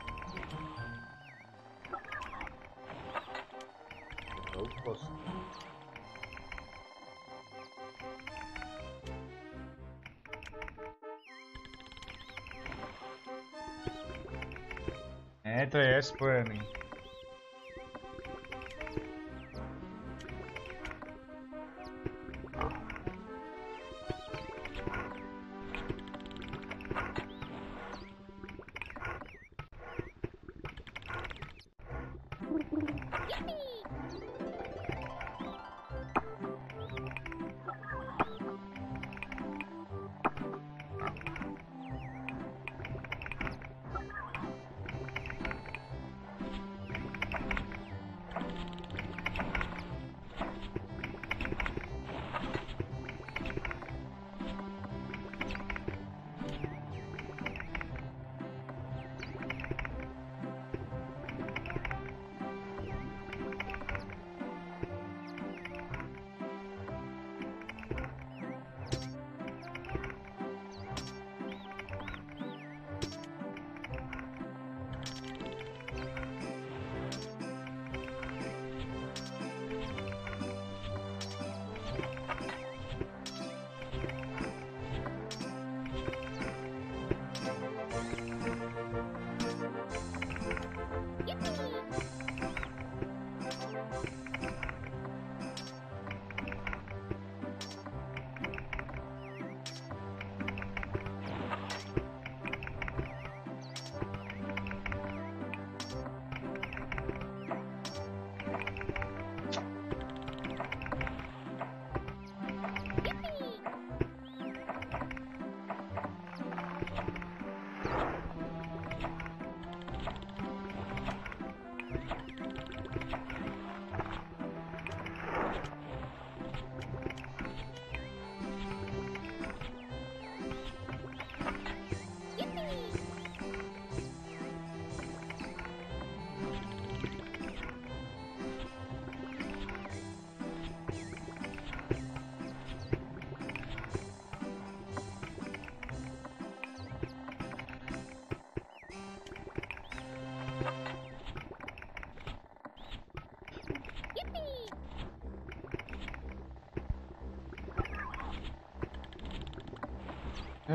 Hloupost. Ne, to je spojený.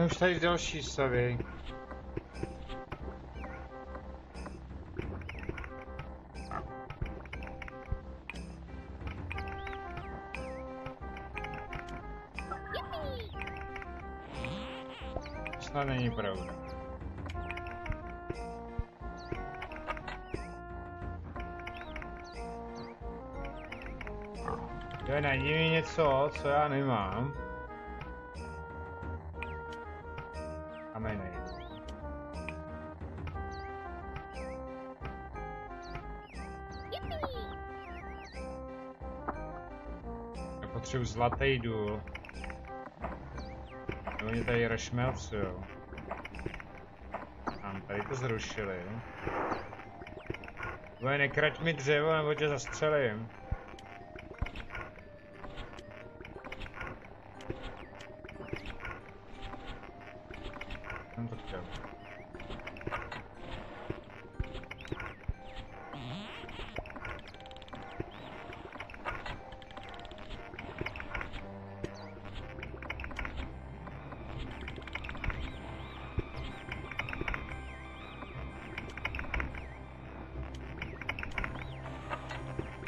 Už tady další stavy. Snad není pravda. Jo, najdi mi něco, co já nemám. Kameny. Já potřebuji zlatý důl. Oni tady rešmelcujou. Tam tady to zrušili. Boje, nekrať mi dřevo, nebo tě zastřelím. Jsem to chtěl.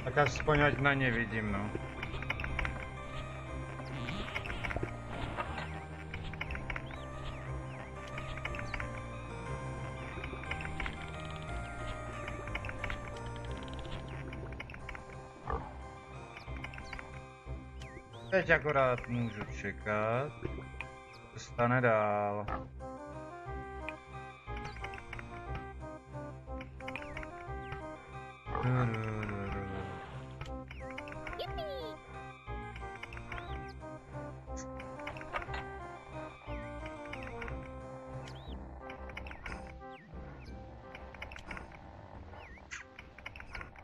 Tak aspoň ať na ně vidím, no. Teď akorát můžu čekat, co stane dál.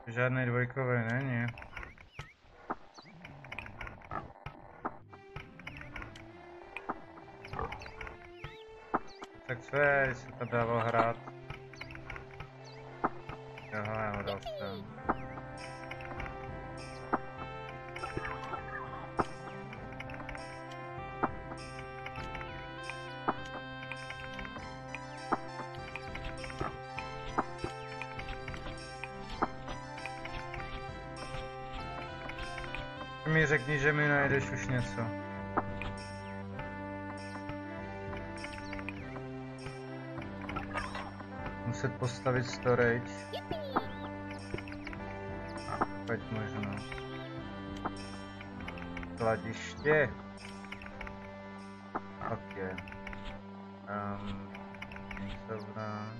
Žádný dvojkový není. Tak co je, když se to dalo hrát? Jo, já ho dal sem. Mi řekni, že mi najdeš už něco. Muset postavit storage. Pojď možno. Kladiště. Ok. Insovna.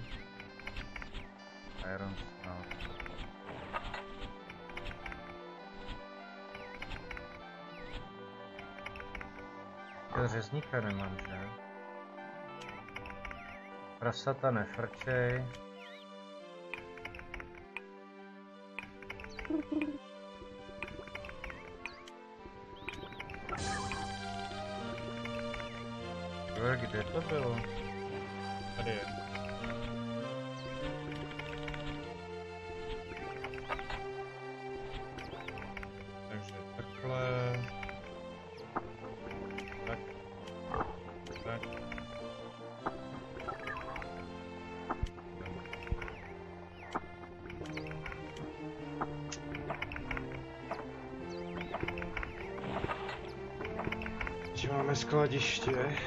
Iron Snout. Řezníka nemám, že? Prasata nefrčej. Kde to bylo? Tady je. Takže takhle. Tak. Tak. Že máme skladiště.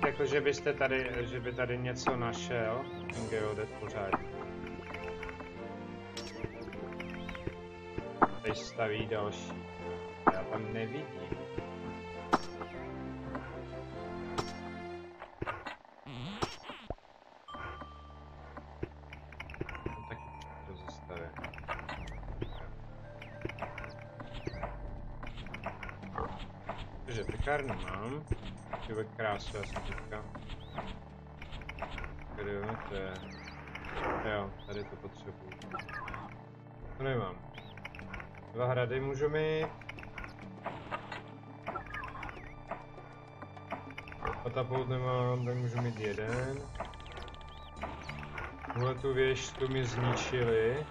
Jako, že byste tady, že by tady něco našel, ten geodet pořádně. Tady staví další. Já tam nevidím. No, tak to zastaví. Takže pekárnu mám. Tyhle krásu, já jsem teďka. Tady jo, to je. Jo, tady to potřebuji. To nemám. 2 hrady můžu mít. Katapult nemám, tak můžu mít 1. Tuhle tu věž tu mi zničili.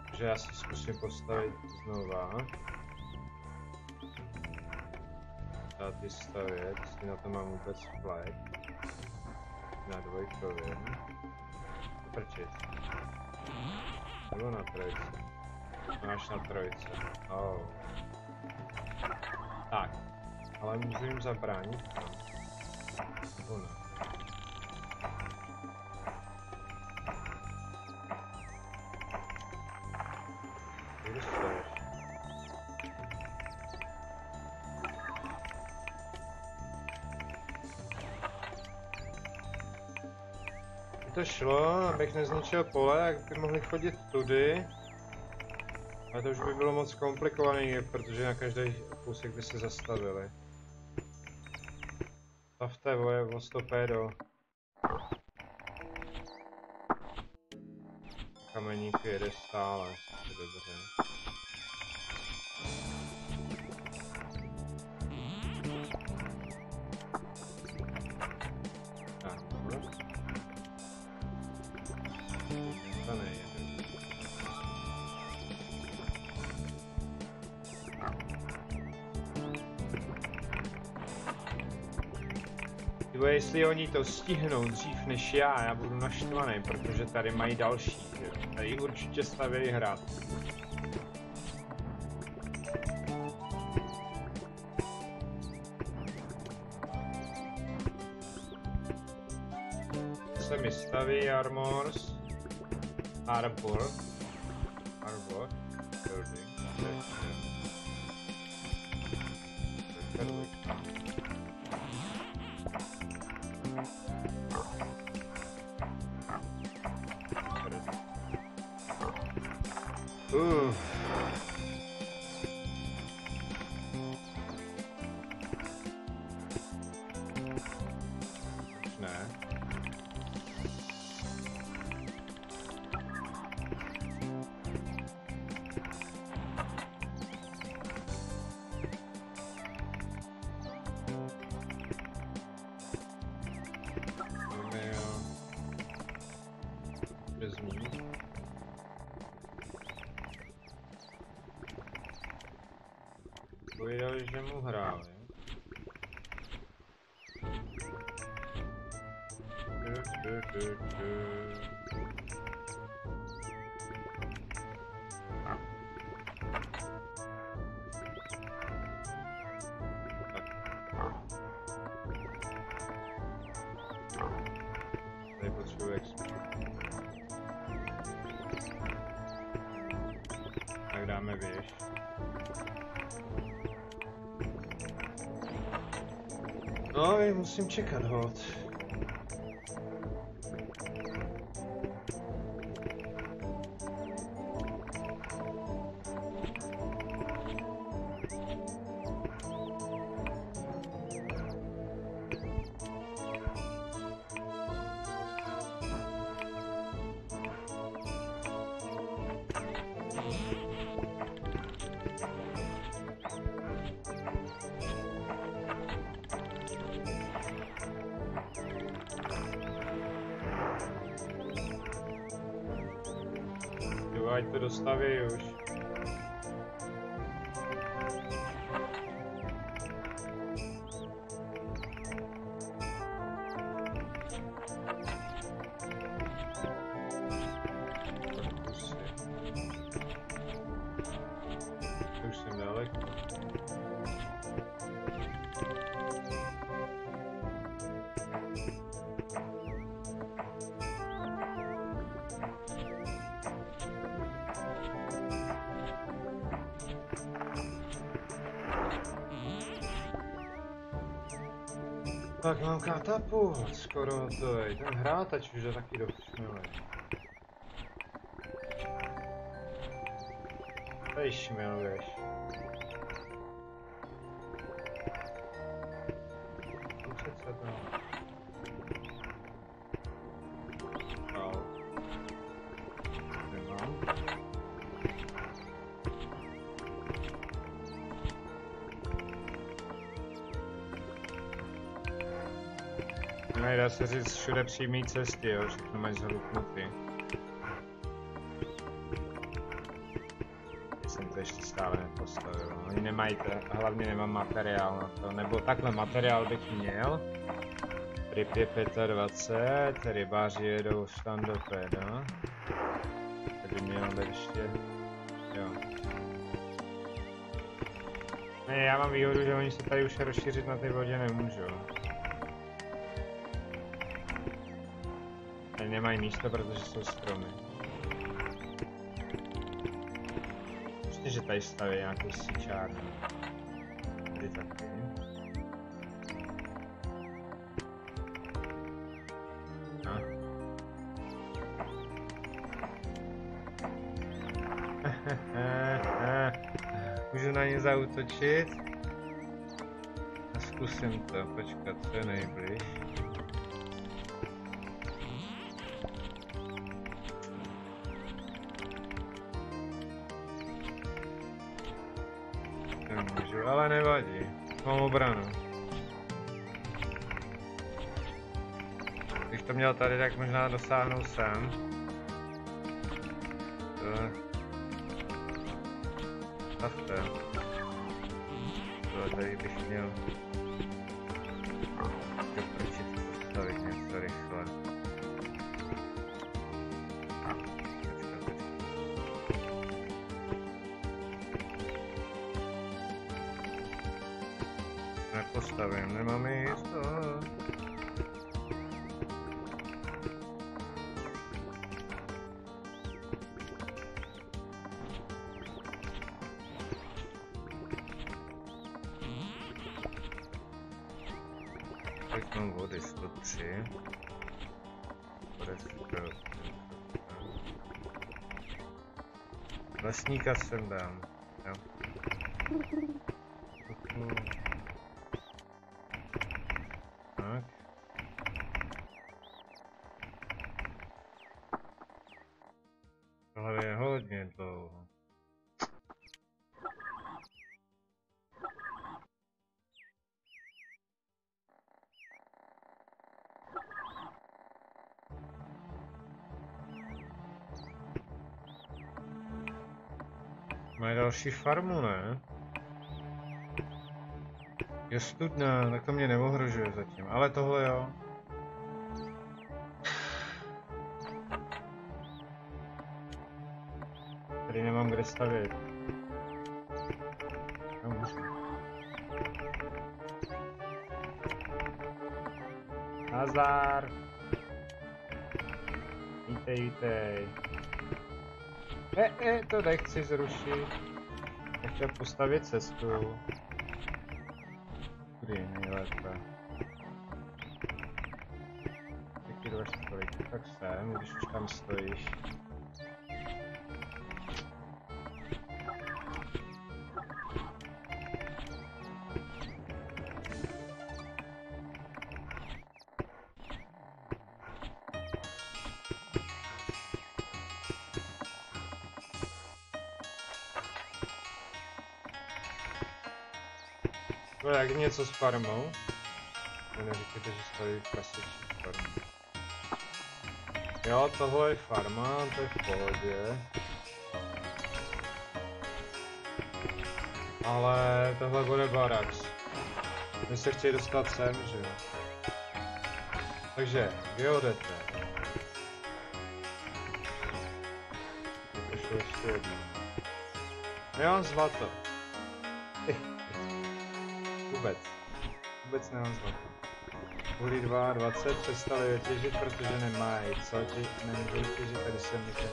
Takže já si zkusím postavit znova. dát vystavět, jestli na to mám vůbec flag. Na dvojkově. Prčit. Nebo na trojce. Máš na trojce. Oh. Tak. Ale můžu jim zabránit? Nebo ne? Kde stojíš? To šlo, abych nezničil pole, jak by mohli chodit tudy. Ale to už by bylo moc komplikovaný, protože na každý kousek by se zastavili. Stavte o stopédo. Kameník jede stále, to je dobře. To nejde. Tyhle, jestli oni to stihnou dřív než já budu naštvaný, protože tady mají další, že? Tady určitě stavějí hrad. Se mi staví armors. Arbor building. Ne. Povídali, že mu hráli. Tady potřebuji expert. Tak dáme věž. No, musím čekat hod. Ať to dostaví už. Už jsem daleko. Tak mám katapult, skoro hotový. Ten hrátač už je taky dost milý. Tady šmiluješ. Přece to. Dál. Nemám. Dá se říct všude přímý cesty, jo, všechno mají zhluknutý. Jsem to ještě stále nepostavil. Oni nemají to, hlavně nemám materiál na to, nebo takhle materiál bych měl. Ryb je 25, rybáři jedou štandopéda. Tady měl být ještě, jo. Ne, já mám výhodu, že oni se tady už rozšířit na té vodě nemůžou. Tady nemají místo, protože jsou stromy. Prostě, že tady staví nějakou síčárnu. Tady taky. No. Můžu na ně zaútočit? A zkusím to, počkat, co je nejbliž. Nemůžu, ale nevadí. Mám obranu. Když to měl tady, tak možná dosáhnu sem. Stavte. Tohle tady bych měl doporučit postavit něco rychle. Nepostavím, nemám místo. Teď mám vody 103. Lesníka sem dám. Jo. Tak. Tohle je hodně dlouho. Mají další farmu, ne? Je studná, tak to mě neohrožuje zatím, ale tohle jo. Tady nemám kde stavět. Nazdar! Vítej, vítej. To nechci zrušit. Já chtěl postavit cestu. Kdy je nejlépe? Taky 2 školik, tak sem, když už tam stojíš. No jak něco s farmou? Neříkejte, že staví klasiční farmu. Jo, tohle je farma, to je v pohodě. Ale tohle bude barax. My se chtějí dostat sem, že jo? Takže, vy odete. Pošlu ještě jednou. Nemám zlato. Vůbec nemám zlato. Uhlí 22 přestali vytěžit, protože nemají co, nemůžou těžit, tady se mi ten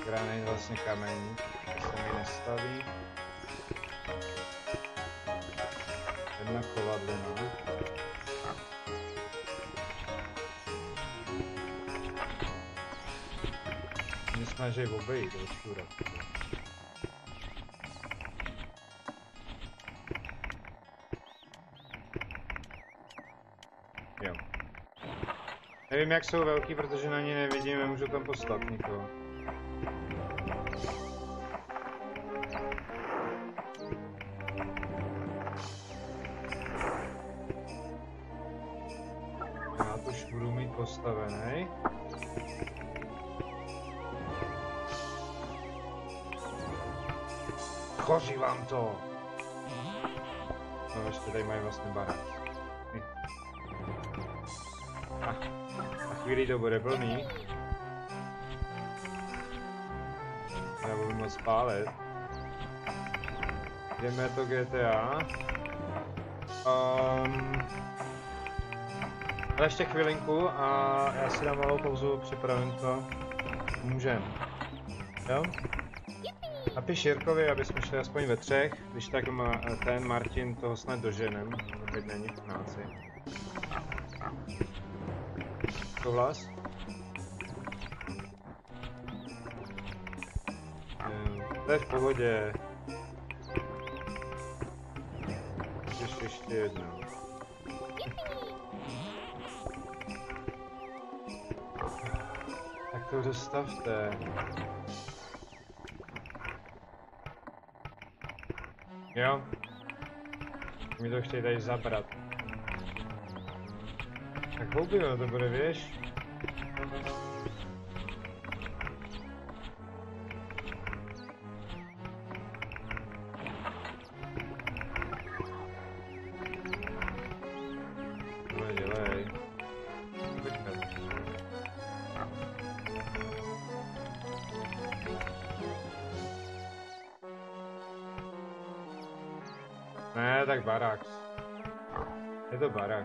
granit vlastně kamení, to se mi nestaví. Jedna kovadlina. Mě snaží obejít do šura. Jo. Nevím, jak jsou velký, protože na ně nevidím, nemůžu tam poslat nikoho. Já to už budu mít postavený. Schoří vám to! No, ještě tady mají vlastně barák. Na chvíli to bude plný. Nebudu moc spálit. Jdeme to GTA. Ale ještě chvilinku a já si dám malou pauzu, připravím to. Můžem. Jo? Napiš Jirkovi, aby jsme šli aspoň ve 3, když tak ten Martin toho snad doženem, teď není v práci. Souhlas? To je v pohodě. Ještě jednou. Tak to dostavte. Jo? Mi to chtějí tady zabrat. Tak houbíme, to bude, víš? Dělej. Ne, tak barák. Je to barák.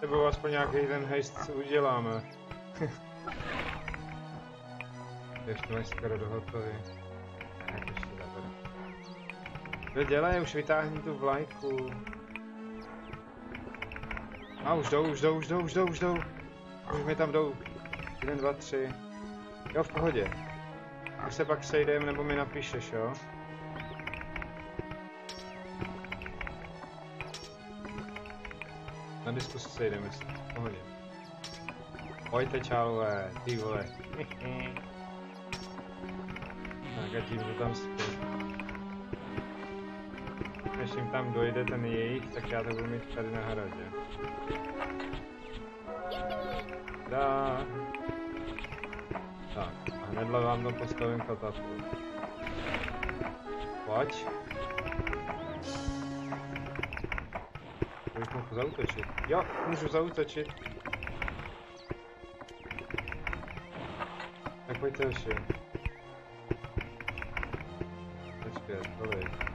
Nebo aspoň nějaký ten hejst uděláme. Ještě máš skoro dohotový. Tak ještě zabere. No dělej, už vytáhni tu vlajku. A už jdou. Už mi tam jdou. 1, 2, 3. Jo, v pohodě. Už se pak sejdeme, nebo mi napíšeš, jo? Na diskusi sejdeme se, v pohodě. Pojďte čálové, ty vole. Tak a tím to tam spět. Než jim tam dojde ten jejich, tak já to budu mít tady na hradě. Dá. Tak, a hnedle vám tam postavím katapult. Pojď. Bych mohl zaútočit. Jo, můžu zaútočit. Tak pojďte ještě. Počkej, tolik.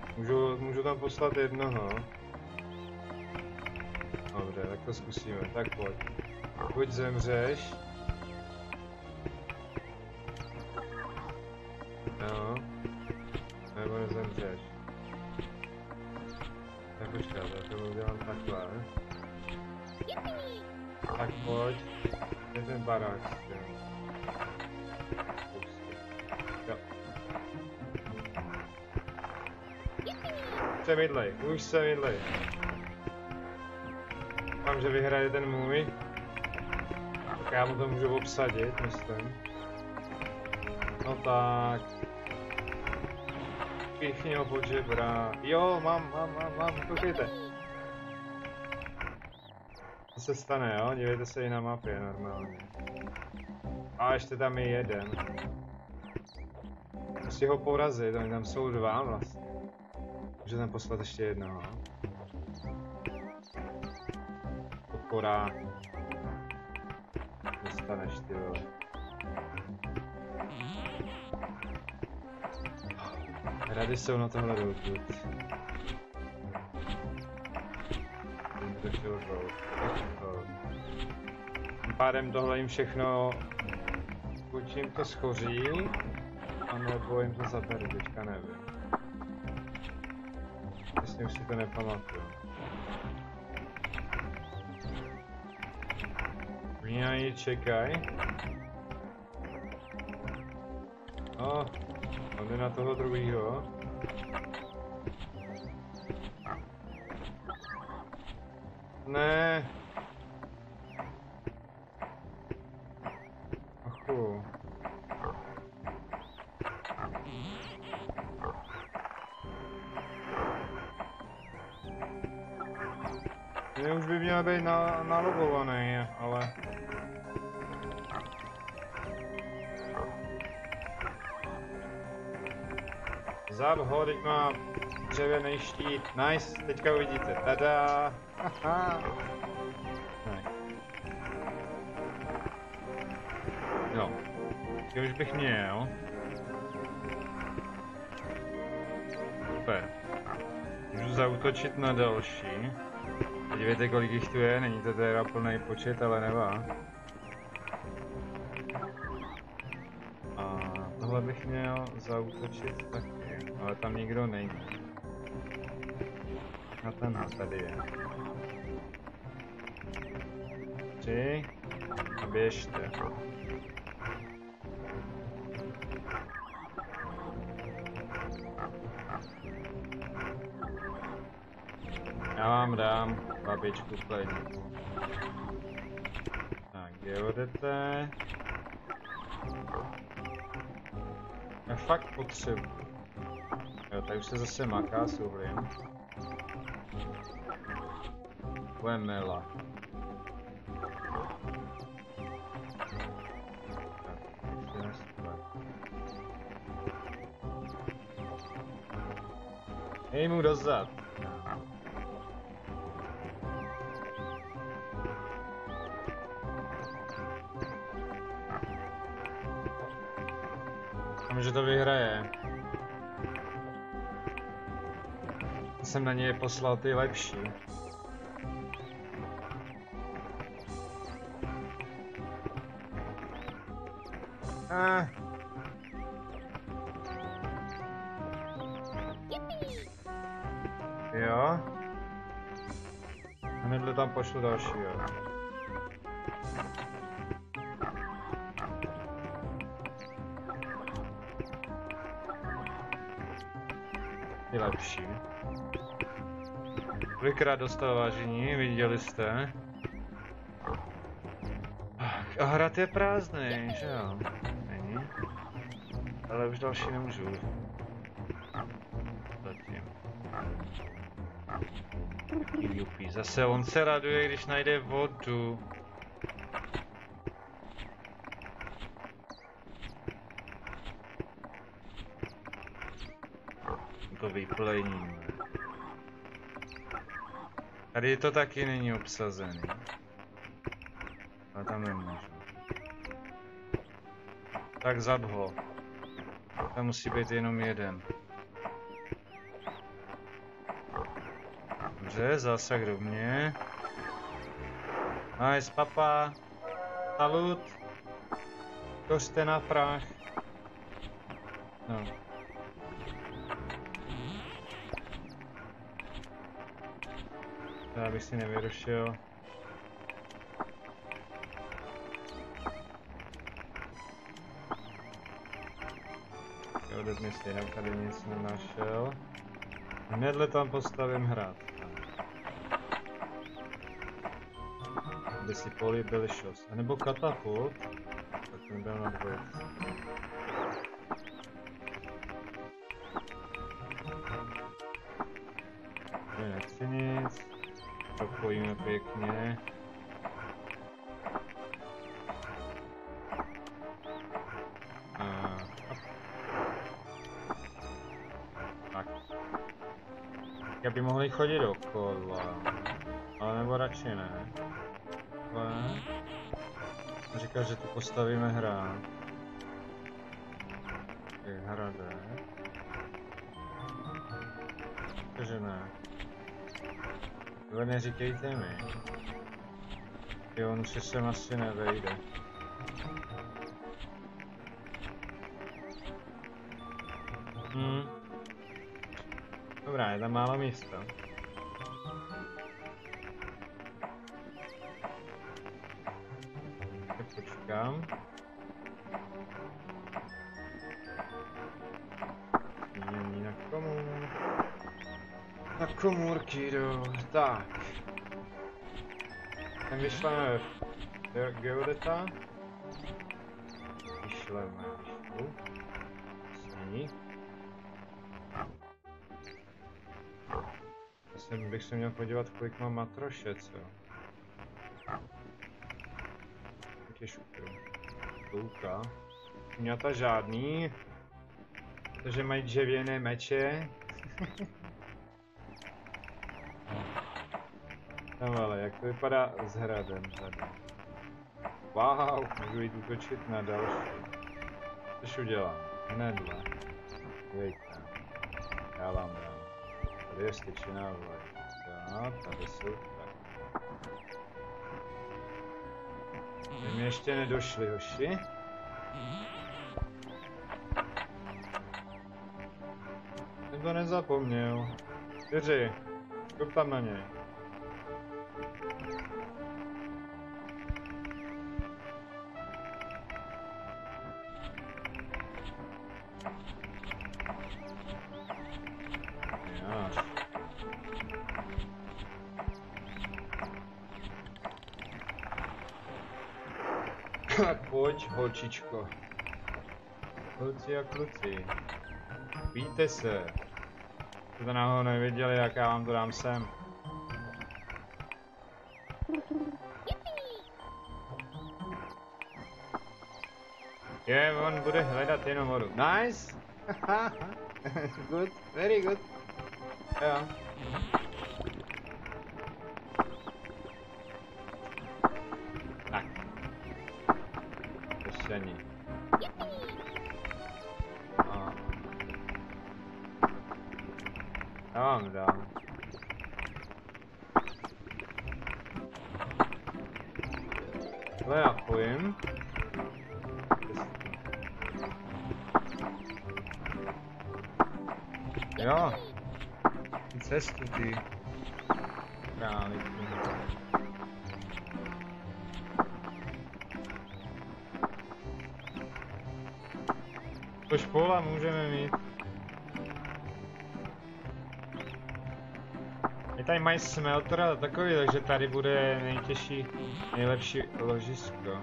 Můžu tam poslat jednoho. Dobře, tak to zkusíme. Tak pojď. Buď zemřeš. No. Nebo nezemřeš. Tak počkat, já to udělám takhle. Tak pojď. Je ten barák. Jo. Už se mydlej. Doufám, že vyhraje ten můj. Tak já mu to můžu obsadit, myslím. No tak. Píchni ho pod žebra. Jo, mám, koukejte. To se stane, jo? Dívejte se i na mapě normálně. A ještě tam je jeden. Musí ho porazit, oni tam jsou dva vlastně. Můžu tam poslat ještě jednoho. Podpora. Dostaneš, ty vole. Rady jsou na tohle dokud. Tím pádem tohle jim všechno, buď jim to schoří, anebo jim to zabere, teďka nevím. Myslím, si to nepamatuju. Oni na ní čekají. No, on jde na toho druhýho. Ne. Achu. Ten už by měl být nalogovaný, ale... Zabho, teď má dřevěný štít. Nice, teďka uvidíte. Tada! Haha. Jo. Teď už bych měl. Super. Můžu zaútočit na další. Podívejte, kolik jich tu je, není to teda plný počet, ale nevá. A tohle bych měl zaútočit taky, ale tam nikdo není. A tenhle tady je. 3 a běžte. Já vám dám babičku klidit. Tak, kde odete? Já fakt potřebuji. Jo, tady už se zase maká s uhlím. Bude mela. Hej mu dozad. Myslím, že to vyhraje. Jsem na něj poslal ty lepší. Jo. Hnedle tam pošlu dalšího. Je lepší. Kolikrát dostal vážení, viděli jste? A hrad je prázdný, že jo? Není. Ale už další nemůžu. Zatím. Jupi, zase on se raduje, když najde vodu. To vyplení. Tady to taky není obsazený. A tam nemůžu. Tak zabho. Tam musí být jenom jeden. Dobře, zásah do mě. Nice, papa. Salut. Kořte na prach. No. Já bych si nevyrušil. Jo, teď mi stejně tady nic nenašel. Hnedle tam postavím hrad. Aby si políbil šos. A nebo katapult. Tak ten byl na dvojici. Tady nechci nic. Propojíme pěkně. Tak. Já by mohli chodit dokola. Ale nebo radši ne. Říká, že tu postavíme hrad. Je hrade. Takže ne. Tohle neříkejte mi. Jo, on si sem asi nevejde. Dobrá, je tam málo místa. Tak počkám. Není na komu. Na komůrky jdu. Tak. Tam vyšleme geodeta. Vyšlu. Sní. Bych se měl podívat, kolik mám matroše, co? Těžko. Louka. Šuňata žádný. Protože mají dřevěné meče. No ale jak to vypadá s hradem tady? Wow, můžu jít útočit na další. Což udělám? Hnedle. Dejte. Já vám dám. Tady je styčená vlajka. Tady jsou tak. Vy mi ještě nedošli, hoši. Jsem to nezapomněl. 4. Škup tam na něj. Pojď, holčičko. Kluci a kluci. Víte se. Jste náhodou nevěděli, jak já vám to dám sem. On bude hledat jenom vodu. Nice! Good, very good. Jo. Tak. Ještě ani. Já vám dám. Tohle napojím. Jo. Cestu ty. Králíku. To špola můžeme mít. Je tady mají smelter a takový, takže tady bude nejtěžší, nejlepší ložisko.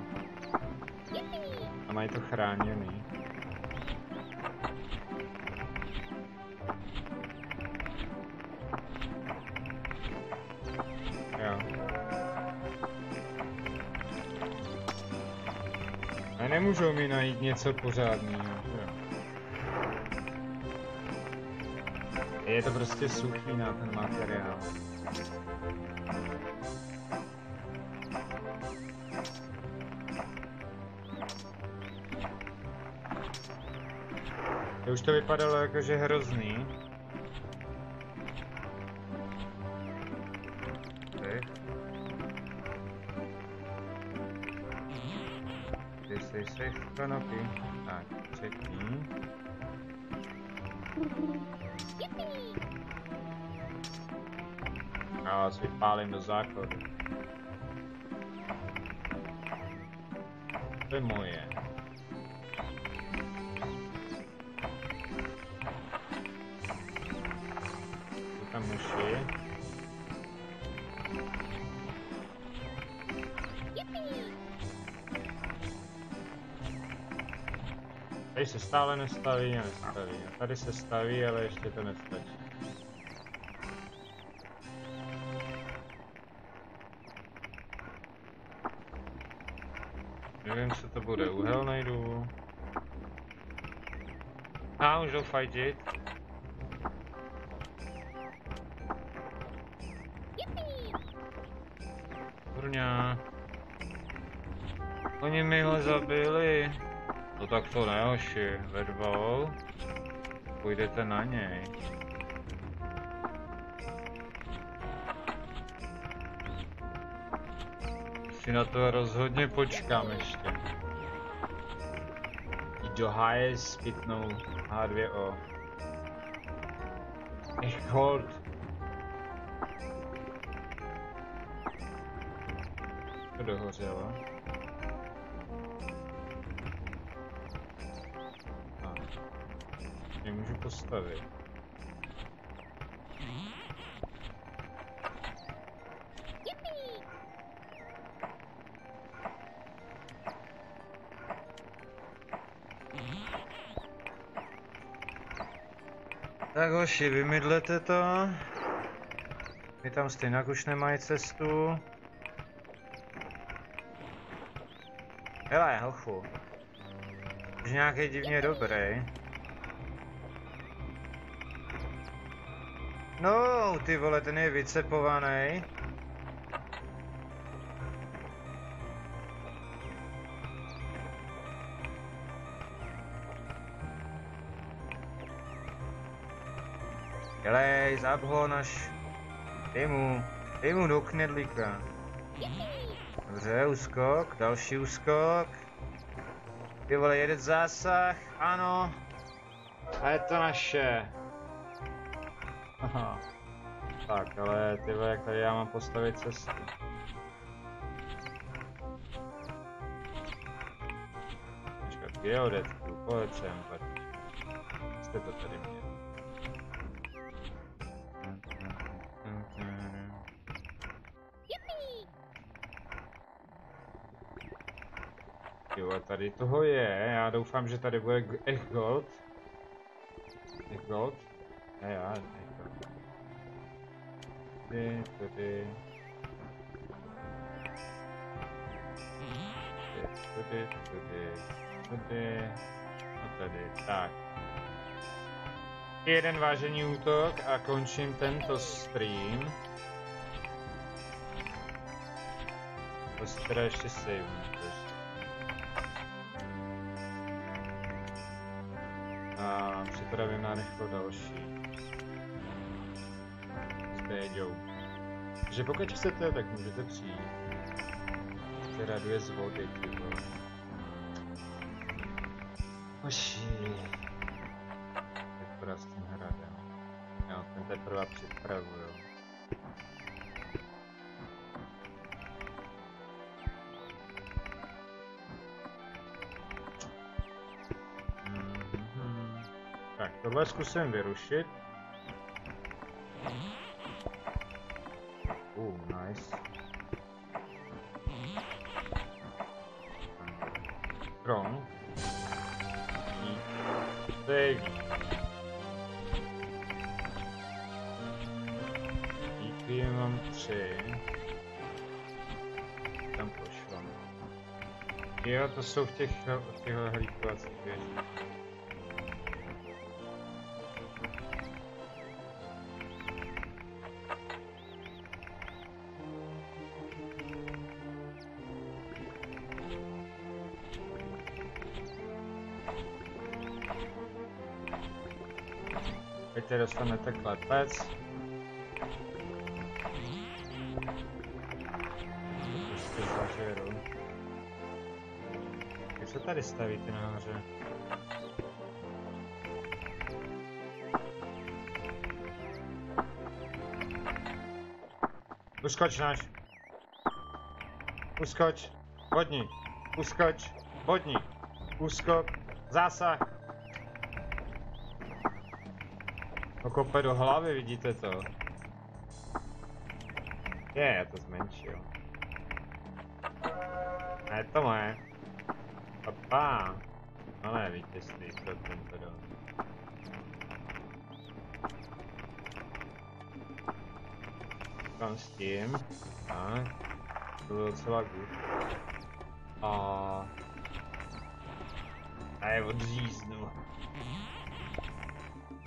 A mají to chráněný. Jo. A nemůžou mi najít něco pořádného. Je to prostě suchý na ten materiál. To už to vypadalo jakože hrozný. Safe kanopy. Tak, třetí. Já vás vypálím do základu. To je moje. Tu tam muši. Tady se stále nestaví a nestaví. A tady se staví, ale ještě to nestačí. Nevím, co to bude. Úhel najdu. A můžou fightit. Kurňa. Oni mi ho zabili. No tak to ne, hoši. Ve dvou. Půjdete na něj. Si na to rozhodně počkám ještě. Do háje spitnou H2O. Echt hold. To dohořelo. Nemůžu postavit. Tak hoši, vymydlete to. My tam stejně už nemají cestu. Hele, hochu. Už nějaký divně dobrý. No, ty vole, ten je vycepovaný. Jelej, zab ho naš. Dej mu do knedlíka. Dobře, úskok, další úskok. Ty vole, jede zásah, ano. A je to naše. Aha. Tak, ale ty vole, jak tady já mám postavit cestu. Počkat, geodetku, pojď sem, pojď. Jste to tady měli. Jo, a tady toho je, já doufám, že tady bude Echgold. Echgold? Já, Echgold. Tady. A tady, tak. Jeden vážený útok a končím tento stream. To si teda ještě save. A připravím na rychlo další. S Béďou. Takže pokud chcete, tak můžete přijít. Se raduje z vody, ty vole. Oši. Vypadá s tím hradem. Jo, ten teprve připravuju. Tak, tohle zkusím vyrušit. Nice. Strong. Díky mám 3. Tam pošlo. Jo, to jsou v těchto hlídkovacích věžích. Teď dostanete klepec. Prostě zažeru. Jak se tady stavíte nahoře? Uskoč náš. Uskoč. Bodni. Uskoč. Bodni. Úskok. Zásah. Kope do hlavy, vidíte to? Já to zmenšil. A je to moje. Papa. No ne, vítězství pro tento dom. Tam s tím. Tak. To bylo docela good. A je odříznu.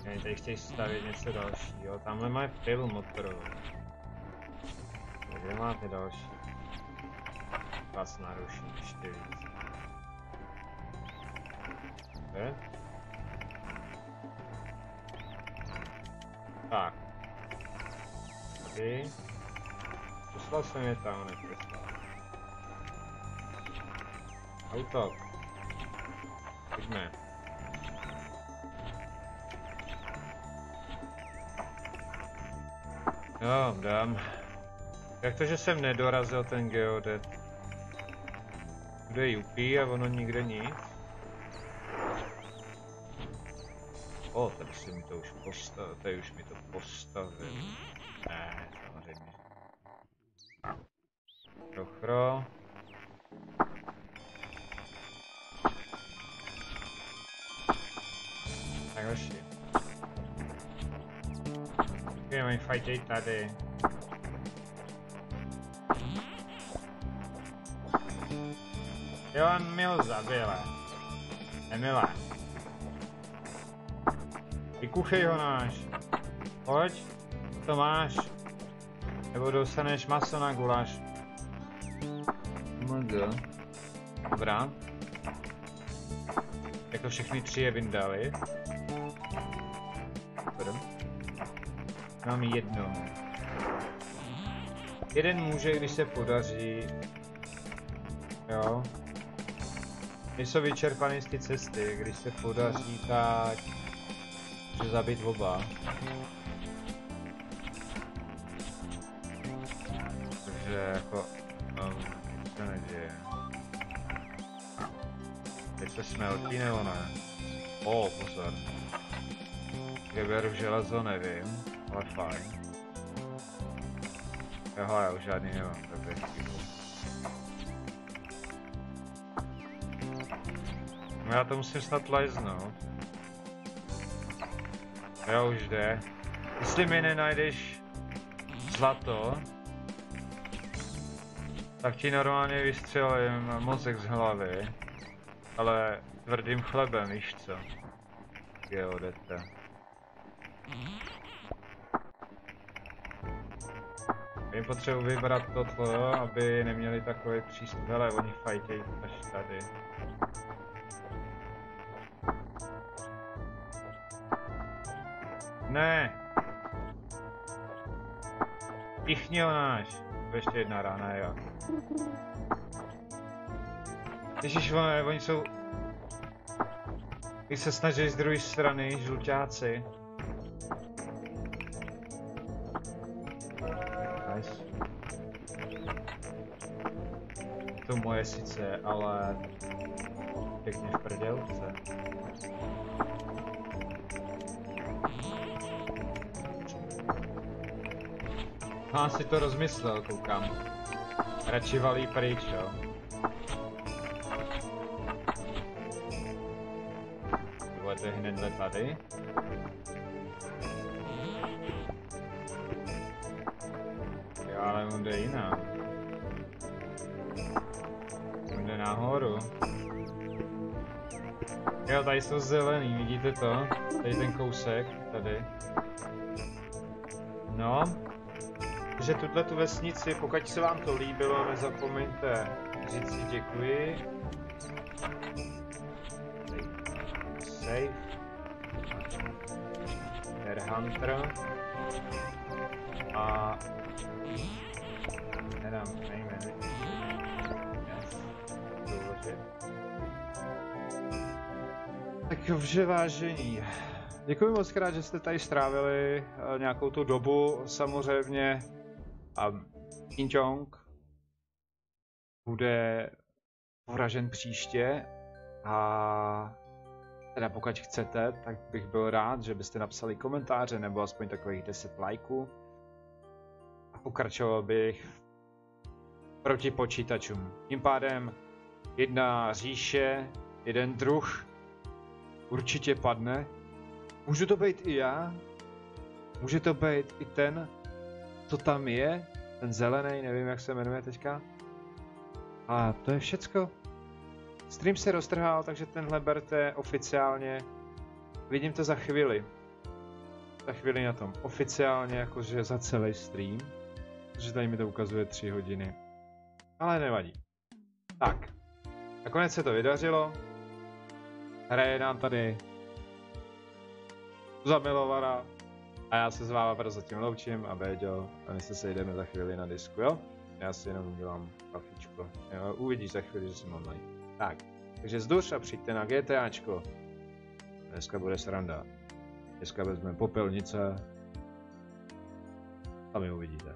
Já tady chtějí stavět něco dalšího. Tamhle mají pilu motorovou. Kde máte další? Vás naruší ještě víc. Kde? Tak. Tady. Poslal jsem je tam, neposlal. Auto. Pojďme. Jo, dám. Jak to, že jsem nedorazil ten geodet? Kde je Jupí a ono nikde nic? O, tady si mi to už postavil, tady už mi to postavil. Ne, samozřejmě. Prochro. Tak hoši. Mají fajtěj tady. Jo, on mi ho zabile. Emile. Vykuchej ho náš. Pojď. To máš. Nebo dostaneš maso na guláš. Mega. Dobrá. Jako všechny 3 je vyndali. Mám jedno. Jeden může, když se podaří. Jo. Nejsou vyčerpaný z ty cesty, když se podaří, tak může zabít oba. Takže jako to neděje. Teď se smeltí nebo ne? Pozor. Já beru železo, nevím, ale fajn. Aha, já už žádný nemám, tak je chybu. No já to musím snad leznout. Jo, už jde. Jestli mi nenajdeš zlato, tak ti normálně vystřelím mozek z hlavy. Ale tvrdým chlebem, víš co? Geodete. Jim potřebuji vybrat toto, aby neměli takový přístup. Hele, oni fajtějí až tady. Ne! Tichni ho náš. To ještě jedna rána, jo. Ježiš, oni jsou... Když se snaží z druhé strany, žluťáci. Nice. To moje sice, ale... Pěkně v prdělce. Si to rozmyslel, koukám. Radši valí pryč, jo. To je hnedle tady. Jo, ale on jde jinam. On jde nahoru. Jo, tady jsou zelený, vidíte to? Tady ten kousek, tady. No. Takže tuto vesnici, pokud se vám to líbilo, nezapomeňte říct si děkuji. Save. Hunter. A... Nedám nejméně. Yes. Tak dobře, vážení. Děkuji moc krát, že jste tady strávili nějakou tu dobu. Samozřejmě King Kong bude povražen příště a teda pokud chcete, tak bych byl rád, že byste napsali komentáře nebo aspoň takových 10 lajků a pokračoval bych proti počítačům. Tím pádem jedna říše, jeden druh určitě padne. Můžu to být i já? Může to být i ten, co tam je? Ten zelený, nevím jak se jmenuje teďka. A to je všecko. Stream se roztrhal, takže tenhle berte oficiálně. Vidím to za chvíli. Za chvíli na tom. Oficiálně jakože za celý stream. Protože tady mi to ukazuje 3 hodiny. Ale nevadí. Tak. Nakonec se to vydařilo. Hraje nám tady zamilovaná. A já se s váma prozatím loučím a Béďo, a my se sejdeme za chvíli na disku, jo? Já si jenom udělám kafičko. Jo, uvidíš za chvíli, že jsem online. Tak, takže zduř a přijďte na GTAčko. Dneska bude sranda. Dneska vezmeme popelnice. A my uvidíte.